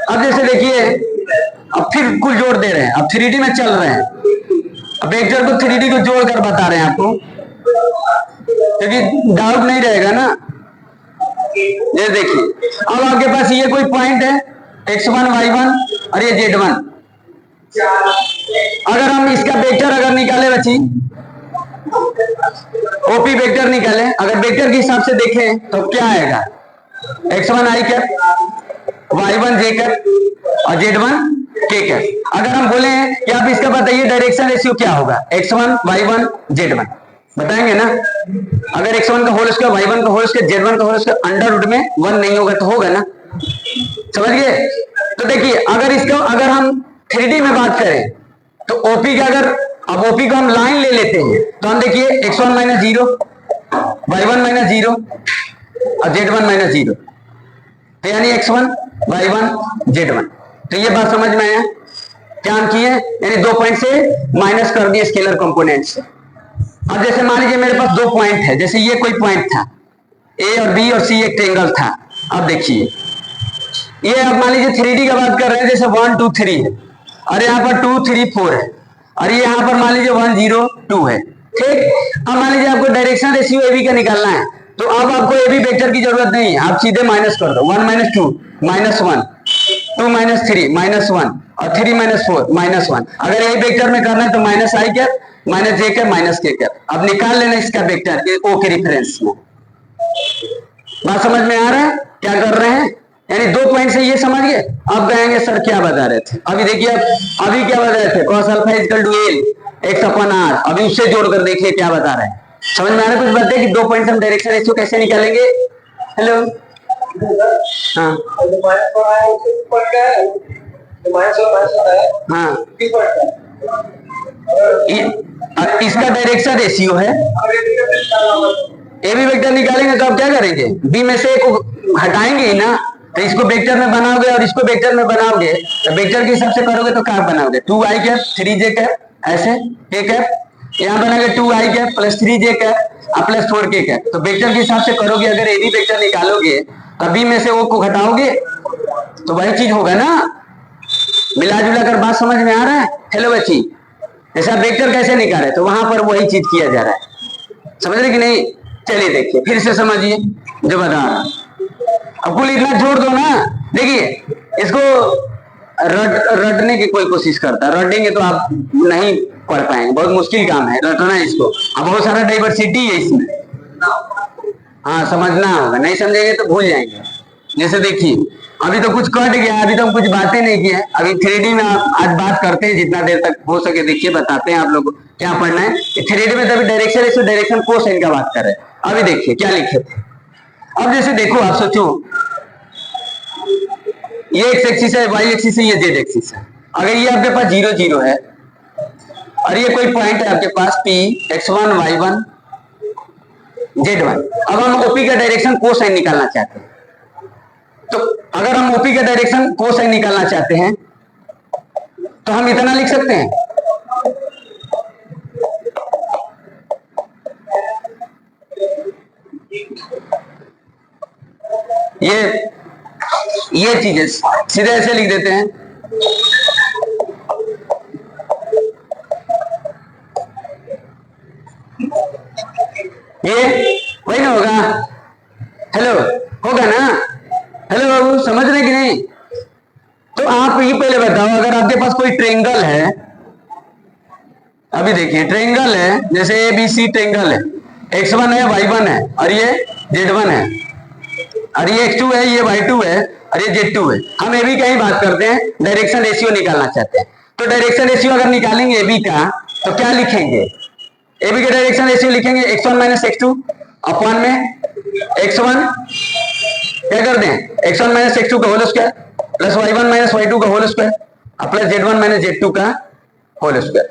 अब जैसे देखिए अब फिर कुल जोड़ दे रहे हैं, अब 3D में चल रहे हैं। अब वेक्टर को 3D को जोड़कर बता रहे हैं आपको, क्योंकि डाउट नहीं रहेगा ना। ये देखिए अब आपके पास ये कोई पॉइंट है x1 y1 और ये z1। अगर हम इसका वेक्टर अगर निकाले बच्ची, ओपी वेक्टर निकाले, अगर वेक्टर के हिसाब से देखें तो क्या आएगा, x1 i cap, y1 j cap और z1 k कैप। अगर हम बोले कि आप इसका बताइए डायरेक्शन रेशियो क्या होगा, x1 y1 z1 बताएंगे ना। अगर x1 का होल स्क्वायर, y1 का होल स्क्वायर, z1 का होल स्क्वायर अंडर रूट में 1 नहीं होगा तो होगा ना, समझ गए? तो देखिए अगर इसका अगर हम 3D में बात करें तो ओपी का अगर, अब ओपी को हम लाइन ले लेते हैं तो हम देखिए x1 माइनस 0, y1 माइनस 0 और z1 माइनस 0, तो यानी x1 y1 z1। तो ये बात समझ में आया? क्या हम किए, यानी 2 पॉइंट से माइनस कर दिए स्केलर कंपोनेंट से। अब जैसे मान लीजिए मेरे पास 2 पॉइंट है, जैसे ये कोई पॉइंट था ए और बी और सी एक ट्रायंगल था। अब देखिए ये अब मान लीजिए 3D का बात कर रहे हैं, जैसे 1 2 3 है और यहाँ पर 2 3 4 है और ये यहाँ पर मान लीजिए 1 0 2 है, ठीक। अब मान लीजिए आपको डायरेक्शन रेशियो एबी का निकालना है, तो अब आपको एबी वेक्टर की जरूरत नहीं है, आप सीधे माइनस कर दो। 1 माइनस 2 माइनस 1, 2 माइनस 3 माइनस 1 और 3 माइनस 4 माइनस 1। अगर यही वेक्टर में करना है तो माइनस आई कैप माइनस जे कैप माइनस के कैप। अब निकाल लेना इसका वेक्टर ओ के रिफरेंस में। बात समझ में आ रहा है क्या कर रहे हैं? यानी 2 पॉइंट से ये समझ गए। अब कहेंगे सर क्या बता रहे थे, अभी देखिए अभी क्या बता रहे थे, cos alpha equal to l x upon r. अभी उससे जोड़कर देखिए क्या बता रहे हैं, समझ में आ रहा है? कुछ बताइए कि 2 पॉइंट से हम डायरेक्शन रेशियो कैसे निकालेंगे। हेलो, हाँ हाँ, इसका डायरेक्शन रेशियो है। ए बी वेक्टर निकालेंगे तो आप क्या करेंगे, बी में से एक हटाएंगे ही ना, तो इसको वेक्टर में बनाओगे और इसको वेक्टर में बनाओगे तो वेक्टर के हिसाब से करोगे तो क्या बनाओगे, 2 आई कैप 3 जे कैप, ऐसे के कैप यहाँ बनाओगे 2 आई कैप प्लस 3 जे कैप और प्लस 4 के कैप। तो वेक्टर के हिसाब से करोगे, अगर ए बी वेक्टर निकालोगे तो बी में से ओ को घटाओगे तो वही चीज होगा ना। मिला जुला कर बात समझ में आ रहा है? हेलो बच्ची, जैसा वेक्टर कैसे निकाले तो वहां पर वही चीज किया जा रहा है, समझ रहे कि नहीं? चलिए देखिए फिर से समझिए जो बता रहा हूं। अब कुल इतना जोड़ दो ना, देखिए इसको रटने की कोई कोशिश करता, रटेंगे तो आप नहीं पढ़ पाएंगे, बहुत मुश्किल काम है रटना इसको। अब बहुत सारा डाइवर्सिटी है इसमें, हाँ समझना होगा, नहीं समझेंगे तो भूल जाएंगे। जैसे देखिए अभी तो कुछ कट गया, अभी तो हम कुछ बातें नहीं की है, अभी 3D में आज बात करते हैं जितना देर तक हो सके। देखिए बताते हैं आप लोग क्या पढ़ना है। 3D में तभी डायरेक्शन रेशियो डायरेक्शन कोसाइन का बात कर रहे हैं। अभी देखिए क्या लिखे थे। अब जैसे देखो आप सोचो ये एक्स एक्सिस है, वाई एक्सिस है, ये जेड एक्सिस है। अगर ये आपके पास 0 0 है और ये कोई पॉइंट है आपके पास P x1 y1 z1। अब हम ओपी का डायरेक्शन कोसाइन निकालना चाहते हैं, तो अगर हम ओपी का डायरेक्शन कोसाइन निकालना चाहते हैं तो हम इतना लिख सकते हैं, ये चीजें सीधे ऐसे लिख देते हैं। ये वही ना होगा, हेलो होगा ना? हेलो बाबू समझ रहे कि नहीं? तो आप ये पहले बताओ, अगर आपके पास कोई ट्रायंगल है, अभी देखिए ट्रायंगल है, जैसे ए बी सी ट्रायंगल है, x1 है y1 है और ये z1 है और ये x2 है, ये y2 है और ये z2 है। हम ए बी का ही बात करते हैं, डायरेक्शन रेशियो निकालना चाहते हैं। तो डायरेक्शन रेशियो अगर निकालेंगे ए बी का तो क्या लिखेंगे, ए बी का डायरेक्शन रेशियो लिखेंगे x1 माइनस x2 अपॉन में x1 क्या कर दें, x1 माइनस x2 का whole square plus y1 minus y2 का होल स्क्वायर प्लस z1 माइनस z2 का होल स्क्वायर।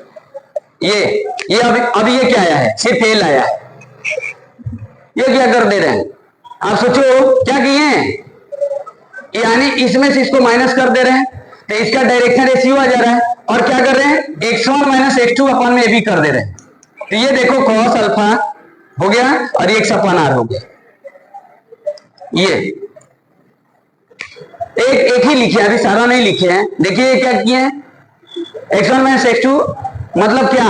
ये अभी ये क्या आया है, सिर्फ एल आया है। ये क्या कर दे रहे हैं आप, सोचो क्या किए हैं, यानी इसमें से इसको माइनस कर दे रहे हैं तो इसका डायरेक्शन रेशियो आ जा रहा है, और क्या कर रहे हैं x1 माइनस x2 अपन में भी कर दे रहे हैं। तो ये देखो cos अल्फा हो गया और x अपन आर हो गया। ये एक ही लिखे, अभी सारा नहीं लिखे हैं। देखिए क्या किए हैं, x1 माइनस x2 मतलब क्या,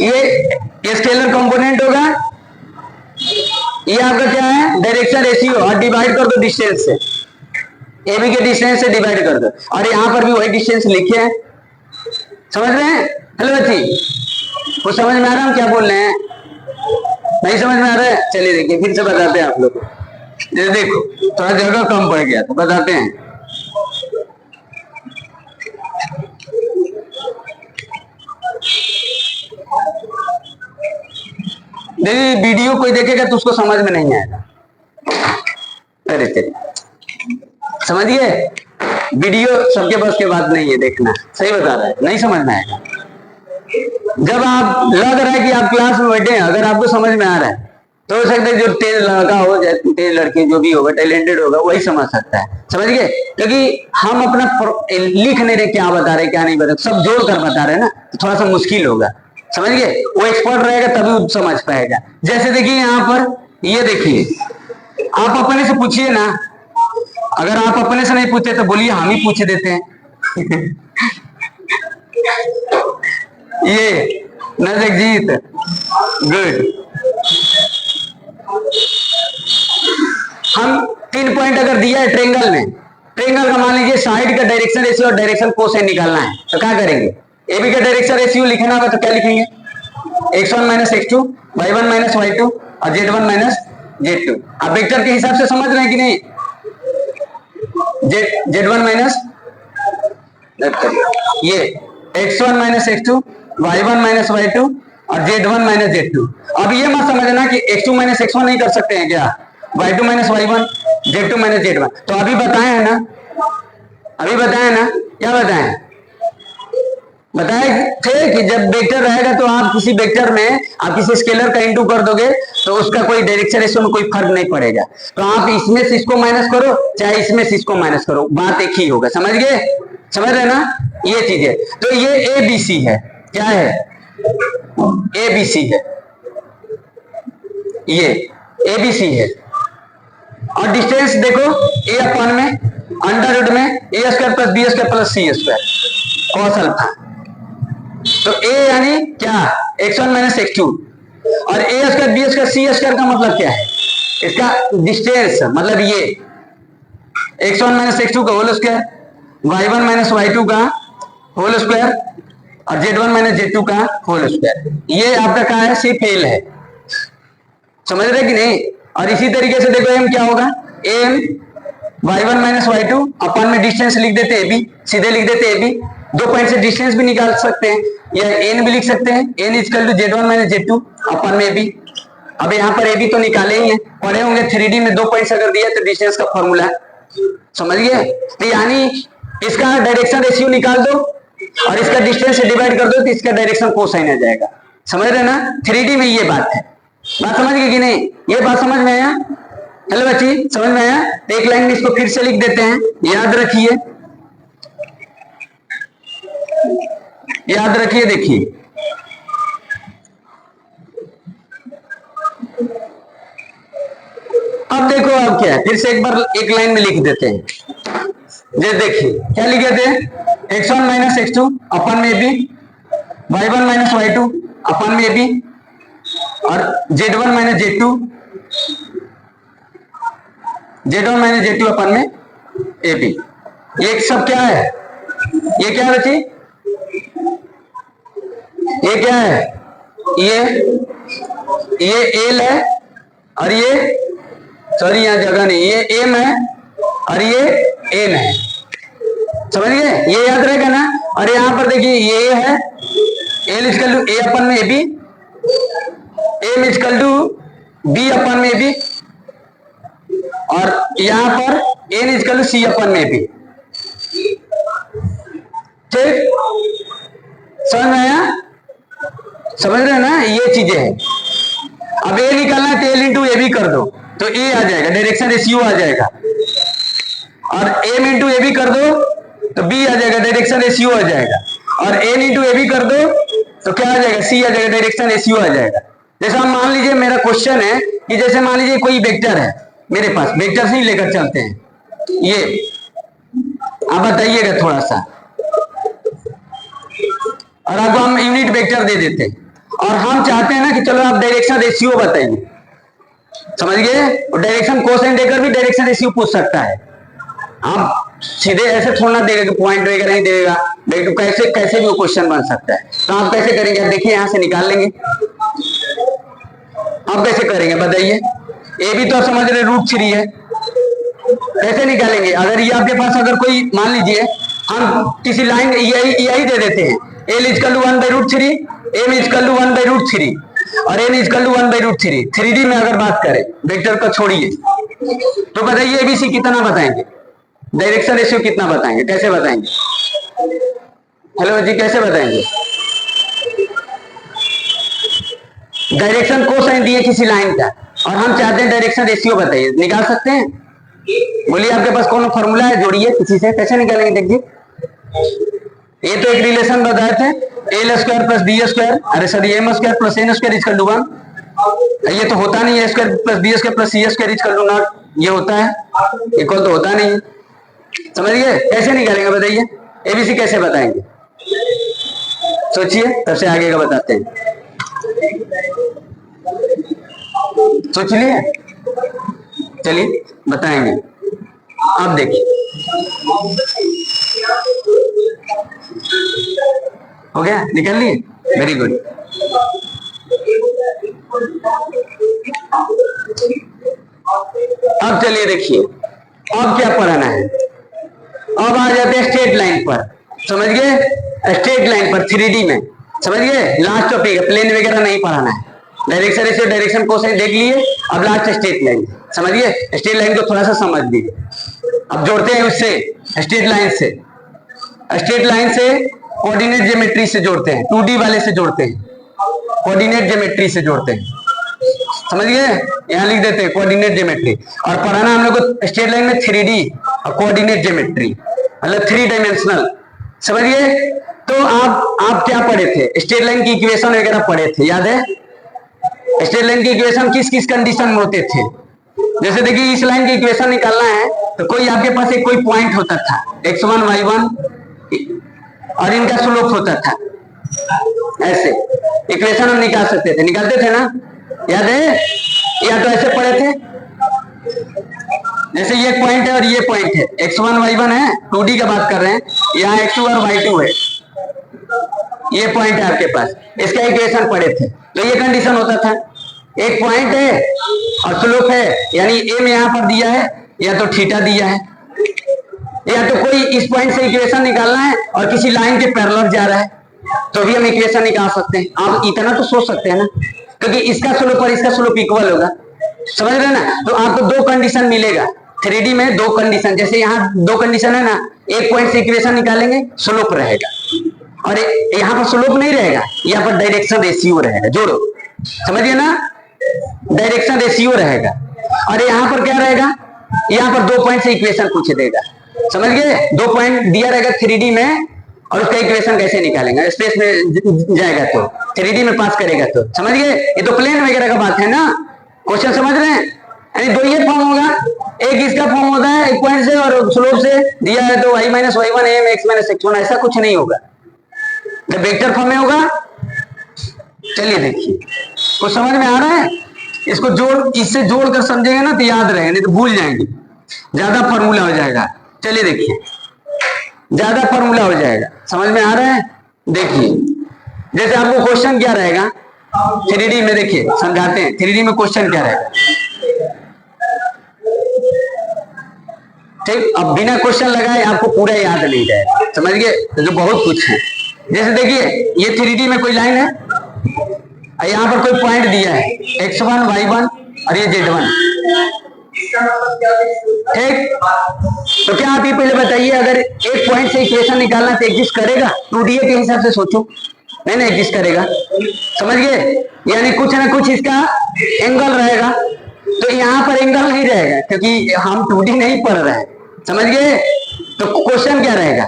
ये स्केलर कंपोनेंट होगा, ये आपका क्या है डायरेक्शन रेशियो, और डिवाइड कर दो डिस्टेंस से, ए बी के डिस्टेंस से डिवाइड कर दो, और यहां पर भी वही डिस्टेंस लिखे हैं। समझ रहे हैं? हेलो बच्ची, कुछ समझ में आ रहा है हम क्या बोल रहे हैं? नहीं समझ में आ रहा है? चलिए देखिए फिर से बताते हैं आप लोग को। देखो थोड़ा जगह कम पड़ गया तो बताते हैं। देखिए वीडियो कोई देखेगा तो उसको समझ में नहीं आएगा। अरे चलिए समझिए, वीडियो सबके बस के बात नहीं है देखना, सही बता रहा है, नहीं समझ में आएगा। जब आप लग रहा है कि आप क्लास में बैठे हैं, अगर आपको समझ में आ रहा है तो हो सकता है जो तेज लड़का हो या तेज लड़की जो भी होगा, टैलेंटेड होगा, वही समझ सकता है। समझ गए? क्योंकि हम अपना लिख नहीं रहे क्या बता रहे क्या नहीं बता रहे, सब जोड़ कर बता रहे ना, तो थोड़ा सा मुश्किल होगा। समझ गए? वो एक्सपर्ट रहेगा तभी वो समझ पाएगा। जैसे देखिए यहाँ पर ये देखिए, आप अपने से पूछिए ना, अगर आप अपने से नहीं पूछते तो बोलिए हम ही पूछ देते हैं। ये नजजीत गुड। हम 3 पॉइंट अगर दिया है ट्रेंगल में, ट्रेंगल का मान लीजिए साइड का डायरेक्शन रेशियो और डायरेक्शन कोसाइन निकालना है, तो क्या करेंगे, ए बी का डायरेक्शन रेशियो लिखना होगा तो क्या लिखेंगे, x1 minus x2, y1 minus y2 और z1 माइनस z2। आप वेक्टर के हिसाब से समझ रहे हैं कि नहीं, z1 माइनस, ये x1 minus x2, y1 minus y2 और z1 माइनस z2। अब ये मत समझना कि x2 माइनस x1 नहीं कर सकते हैं क्या, y2 minus y1, z2 minus z1। तो अभी बताए हैं ना, अभी बताए ना, क्या बताए, बताए थे कि जब वेक्टर रहेगा तो आप किसी वेक्टर में आप किसी स्केलर का इंटू कर दोगे तो उसका कोई डायरेक्शन रेशियो में कोई फर्क नहीं पड़ेगा। तो आप इसमें से इसको माइनस करो चाहे इसमें से इसको माइनस करो, बात एक ही होगा। समझ गए? समझ रहे ना, ये चीज है। तो ये ए बी सी है, क्या है, ए बी सी है, ये ए बी सी है। और डिस्टेंस देखो ए अपन में अंडर रूट में A square plus B square plus C square cos alpha. तो ए यानी क्या, x1 माइनस x2 और A square B square C square का मतलब क्या है, इसका डिस्टेंस मतलब ये x1 माइनस x2 का whole square, y1 minus y2 का होल स्क्वायर और z1 माइनस z2 का होल स्क्वायर। ये आपका क्या है, सिर्फ एल है। समझ रहे कि नहीं? और इसी तरीके से देखो एम क्या होगा, एम y1 माइनस y2 अपन में डिस्टेंस लिख देते हैं बी, सीधे लिख देते हैं बी, 2 पॉइंट से डिस्टेंस भी निकाल सकते हैं, या एन भी लिख सकते हैं, एन इक्वल टू z1 माइनस z2 अपन में बी। अब यहाँ पर ए बी तो निकाले ही है, पढ़े होंगे 3D में 2 पॉइंट्स अगर दिया तो डिस्टेंस का फॉर्मूला, समझ गए? तो यानी इसका डायरेक्शन रेशियो निकाल दो और इसका डिस्टेंस से डिवाइड कर दो तो इसका डायरेक्शन कोसाइन आ जाएगा। समझ रहे ना, 3D में ये बात है। बात समझ गए कि नहीं? ये बात समझ में आया? हेलो बच्ची, समझ में आया? तो एक लाइन में इसको फिर से लिख देते हैं, याद रखिए, याद रखिए। देखिए अब देखो अब क्या है, फिर से एक बार एक लाइन में लिख देते हैं। ये देखिए क्या लिखे थे, x1 माइनस x2 अपन में भी, y1 माइनस y2 अपन में भी और z1 माइनस z2, z1 माइनस z2 अपन में ए बी। ये सब क्या है, ये क्या है बच्ची, ये क्या है, ये एल है और ये, सॉरी यहां जगह नहीं, ये एम है और ये एन है। समझ गए? ये याद रहेगा ना। और यहां पर देखिए ये है L equal to A upon में A B, M equal to B upon में बी और यहां पर N equal to C upon में बी। ठीक, समझ में आया? समझ रहे हैं ना, ये चीजें हैं। अब ए निकालना है तो एल इंटू ए भी कर दो तो ए आ जाएगा, डायरेक्शन रेशियो आ जाएगा। और एम इंटू ए भी कर दो तो बी आ जाएगा, डायरेक्शन रेशियो आ जाएगा। और एन इंटू ए भी कर दो तो क्या आ जाएगा, सी आ जाएगा, डायरेक्शन रेशियो आ जाएगा। जैसे हम मान लीजिए मेरा क्वेश्चन है कि जैसे मान लीजिए कोई वेक्टर है मेरे पास, वेक्टर से ही लेकर चलते हैं ये, आप बताइएगा थोड़ा सा, और आपको हम यूनिट वेक्टर दे देते हैं और हम चाहते हैं ना कि चलो आप डायरेक्शन रेशियो बताइए, समझ गए। और डायरेक्शन कोसाइन देकर भी डायरेक्शन रेशियो पूछ सकता है। आप सीधे ऐसे थोड़ा देगा कि पॉइंट वगैरह नहीं देगा, तो कैसे कैसे भी वो क्वेश्चन बन सकता है। तो आप कैसे करेंगे, आप देखिए यहां से निकाल लेंगे। आप कैसे करेंगे बताइए, ए भी तो आप समझ रहे √3 है, कैसे निकालेंगे। अगर ये आपके पास अगर कोई मान लीजिए हम किसी लाइन यही दे देते हैं, l equal to 1/√3, m equal to 1/√3 और एन इजकल टू 1/√3। 3D में अगर बात करें वेक्टर को छोड़िए तो बताइए एबीसी कितना बताएंगे, डायरेक्शन रेशियो कितना बताएंगे, कैसे बताएंगे। हेलो जी, कैसे बताएंगे। डायरेक्शन कोसाइन दिए किसी लाइन का और हम चाहते हैं डायरेक्शन रेशियो बताइए, निकाल सकते हैं। बोलिए आपके पास कौन फॉर्मूला है, जोड़िए किसी से, कैसे निकालेंगे देखिए। ये तो एक रिलेशन बताए थे, L square plus B square, अरे sorry M square plus N square equal to 1। ये तो होता नहीं है, square plus B square plus C square equal to not, ये होता है, इक्वल तो होता नहीं है। समझिए कैसे निकालेंगे बताइए, एबीसी कैसे बताएंगे, सोचिए, तब से आगे का बताते हैं। सोच लिए, चलिए बताएंगे। आप देखिए हो गया, निकल लिए, वेरी गुड। अब चलिए देखिए, अब क्या पढ़ाना है। अब आ जाते हैं स्ट्रेट लाइन पर, समझ गए, स्ट्रेट लाइन पर 3D में, समझ गए। लास्ट टॉपिक है, प्लेन वगैरह नहीं पढ़ाना है, डायरेक्शन रेशियो डायरेक्शन कोसाइन देख लिए। अब लास्ट स्ट्रेट लाइन, समझिए, स्ट्रेट लाइन को थोड़ा सा समझ लीजिए। अब जोड़ते हैं उससे, स्ट्रेट लाइन से, स्ट्रेट लाइन से कोऑर्डिनेट ज्योमेट्री से जोड़ते हैं, 2D वाले से जोड़ते हैं, कोऑर्डिनेट ज्योमेट्री से जोड़ते हैं, समझ गए। यहाँ लिख देते हैं कोऑर्डिनेट ज्योमेट्री। और पढ़ाना हम लोग को स्ट्रेट लाइन में 3D और कोऑर्डिनेट ज्योमेट्री, मतलब 3 डायमेंशनल, समझिए। तो आप क्या पढ़े थे, स्ट्रेट लाइन की इक्वेशन वगैरह पढ़े थे, याद है। स्ट्रेट लाइन की इक्वेशन किस किस कंडीशन में होते थे। जैसे देखिए इस लाइन की इक्वेशन निकालना है तो कोई आपके पास एक कोई पॉइंट होता था x1 y1 और इनका स्लोप होता था, ऐसे इक्वेशन हम निकाल सकते थे, निकालते थे ना, याद है। या तो ऐसे पढ़े थे, जैसे ये पॉइंट है और ये पॉइंट है, x1 y1 है, 2D का बात कर रहे हैं, यहाँ x2 और y2 है, ये पॉइंट है आपके पास, इसका इक्वेशन पढ़े थे। तो ये कंडीशन होता था, एक पॉइंट है और स्लोप है, यानी एम यहाँ पर दिया है या तो थीटा दिया है, या तो कोई इस पॉइंट से इक्वेशन निकालना है और किसी लाइन के पैरेलल जा रहा है तो भी हम इक्वेशन निकाल सकते हैं। आप इतना तो सोच सकते हैं ना, क्योंकि इसका स्लोप और इसका स्लोप इक्वल होगा, समझ रहे ना। तो आपको दो कंडीशन मिलेगा 3D में, दो कंडीशन, जैसे यहाँ दो कंडीशन है ना, एक पॉइंट से इक्वेशन निकालेंगे स्लोप रहेगा और यहाँ पर स्लोप नहीं रहेगा, यहाँ पर डायरेक्शन रेशियो रहेगा, जोड़ो, समझिए ना, डायरेक्शन रेशियो रहेगा। और यहाँ पर क्या रहेगा, यहाँ पर दो पॉइंट से इक्वेशन पूछ देगा, समझ गए। दो पॉइंट दिया रहेगा 3D में और उसका इक्वेशन कैसे निकालेंगे, स्पेस में जाएगा तो 3D में पास करेगा तो, समझ गए। ये तो प्लेन वगैरह का बात है ना, क्वेश्चन समझ रहे हैं। यानी दो ये फॉर्म होगा, एक इसका फॉर्म होता है एक पॉइंट से और स्लोप से दिया है तो y माइनस y1 एम x माइनस x1, ऐसा कुछ नहीं होगा, जब वेक्टर फॉर्म में होगा। चलिए देखिए, कुछ समझ में आ रहा है, इसको इससे जोड़ कर समझेंगे ना तो याद रहेगा, नहीं तो भूल जाएंगे, ज्यादा फॉर्मूला हो जाएगा। चलिए देखिए, ज्यादा फॉर्मूला हो जाएगा, समझ में आ रहा है। देखिए जैसे आपको क्वेश्चन क्या रहेगा 3D में, देखिए समझाते हैं 3D में क्वेश्चन क्या रहेगा, ठीक। अब बिना क्वेश्चन लगाए आपको पूरा याद नहीं जाएगा, समझ गए, तो बहुत कुछ है। जैसे देखिए ये 3D में कोई लाइन है, यहाँ पर कोई पॉइंट दिया है x1 y1 और ये z1, ठीक। तो क्या आप ये पहले बताइए, अगर एक पॉइंट से इक्वेशन निकालना तो एग्जिस्ट करेगा, 2D के हिसाब से सोचो, नहीं ना एग्जिस्ट करेगा। समझ गए? यानी कुछ ना कुछ इसका एंगल रहेगा। तो यहाँ पर एंगल नहीं रहेगा क्योंकि हम 2D नहीं पढ़ रहे हैं। समझ गए? तो क्वेश्चन क्या रहेगा?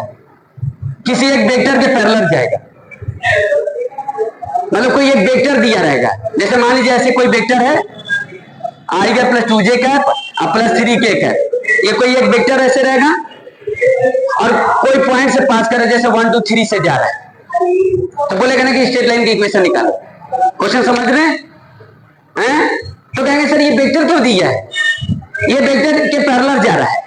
किसी एक वेक्टर के पैरेलल जाएगा, मतलब कोई एक वेक्टर दिया रहेगा। जैसे मान लीजिए ऐसे कोई वेक्टर है आई का प्लस 2j का प्लस 3k का, ये कोई एक वेक्टर ऐसे रहेगा और कोई पॉइंट से पास कर रहा है, जैसे 1 2 3 से जा रहा है, तो बोलेगा ना कि स्ट्रेट लाइन की इक्वेशन निकालो। क्वेश्चन समझ रहे हैं? तो कहेंगे सर ये वेक्टर क्यों दिया है? ये वेक्टर के पैरेलल जा रहा है,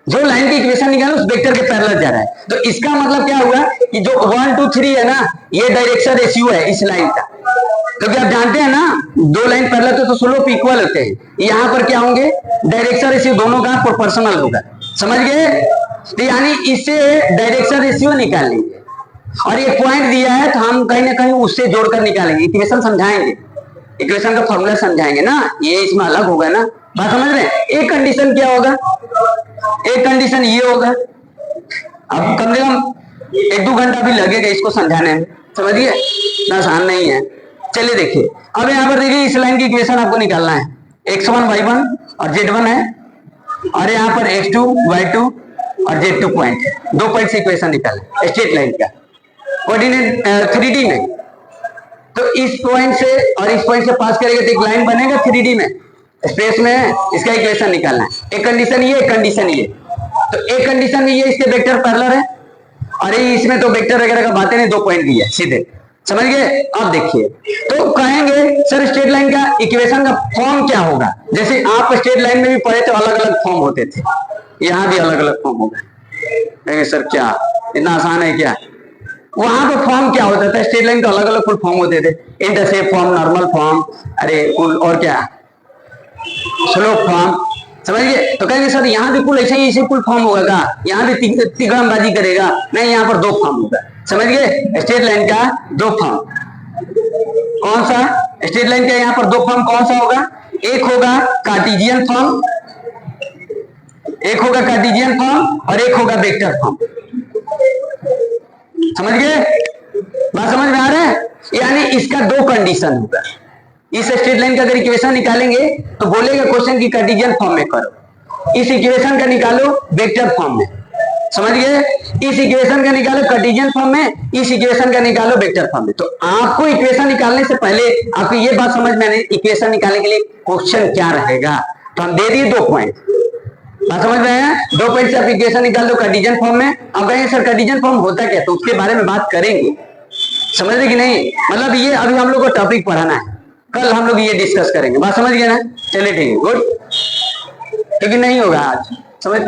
जो लाइन की इक्वेशन निकालो उस वेक्टर के पैरेलल जा रहा है। तो इसका मतलब क्या हुआ कि जो 1 2 3 है ना, ये डायरेक्शन रेशियो है इस लाइन का। क्योंकि आप जानते हैं ना, दो लाइन पैरेलल तो स्लोप इक्वल होते हैं। यहाँ पर क्या होंगे? डायरेक्शन रेशियो दोनों का प्रोपोर्शनल होगा। समझ गए? तो यानी इससे डायरेक्शन रेशियो निकाल लेंगे और ये पॉइंट दिया है तो हम कहीं ना कहीं उससे जोड़कर निकालेंगे। इक्वेशन समझाएंगे, इक्वेशन का फॉर्मूला समझाएंगे ना, ये इसमें अलग होगा ना। बात समझ रहे हैं? एक कंडीशन क्या होगा? एक कंडीशन ये होगा, अब कम से कम 1-2 घंटा भी लगेगा इसको समझाने में। समझिए, इतना आसान नहीं है। चलिए देखिए, अब यहाँ पर देखिए इस लाइन की इक्वेशन आपको निकालना है। x1 y1 और z1 है और यहाँ पर x2 y2 और z2 पॉइंट है। 2 पॉइंट से इक्वेशन निकालें स्ट्रेट लाइन का, कोऑर्डिनेट 3D में। तो इस पॉइंट से और इस पॉइंट से पास करेगा तो एक लाइन बनेगा 3D में, स्पेस में। इसका इक्वेशन निकालना है। एक कंडीशन ये, एक कंडीशन ये। तो एक कंडीशन में ये इसके वेक्टर पैरेलल है और इसमें तो वेक्टर वगैरह का बातें नहीं, 2 पॉइंट दिए सीधे। समझ गए? अब देखिए, तो कहेंगे सर स्ट्रेट लाइन का इक्वेशन का फॉर्म क्या होगा? जैसे आप स्ट्रेट लाइन में भी पढ़े तो अलग अलग फॉर्म होते थे, यहाँ भी अलग अलग फॉर्म होगा। कहेंगे सर क्या इतना आसान है क्या? वहां पर फॉर्म क्या होता था? स्ट्रेट लाइन का अलग अलग फुल फॉर्म होते थे। इंटरसेप्ट फॉर्म, नॉर्मल फॉर्म, अरे और क्या, स्लोप फॉर्म। समझिए? तो कहेंगे सर यहाँ भी कुल ऐसे ही इसे कुल फॉर्म होगा का? यहाँ भी तिगड़मबाजी करेगा? नहीं, यहाँ पर 2 फॉर्म होगा। समझ गए? स्ट्रेट लाइन का 2 फॉर्म। कौन सा? स्ट्रेट लाइन का यहाँ पर 2 फॉर्म कौन सा होगा? एक होगा कार्टेशियन फॉर्म, एक होगा कार्टेशियन फॉर्म और एक होगा वेक्टर फॉर्म। समझ गए? बात समझ में आ रहा है? यानी इसका 2 कंडीशन होगा। इस स्ट्रेट लाइन का अगर इक्वेशन निकालेंगे तो बोलेगा क्वेश्चन की कार्टेशियन फॉर्म में करो, इस इक्वेशन का निकालो वेक्टर फॉर्म में। समझ गए? इस इक्वेशन का निकालो कार्टेशियन फॉर्म में, इस इक्वेशन का निकालो वेक्टर फॉर्म में। तो आपको इक्वेशन निकालने से पहले आपको ये बात समझ में आनी, इक्वेशन निकालने के लिए क्वेश्चन क्या रहेगा। तो हम दे दिए 2 पॉइंट। बात समझ रहे हैं? 2 पॉइंट से आप इक्वेशन निकाल दो कार्टेशियन फॉर्म में। अब कहेंगे सर कार्टेशियन फॉर्म होता क्या? तो उसके बारे में बात करेंगे। समझ रहे कि नहीं? मतलब ये अभी हम लोग को टॉपिक पढ़ाना है, कल हम लोग ये डिस्कस करेंगे। बात समझ गए ना? चलिए ठीक है, गुड। क्योंकि नहीं होगा आज, समझ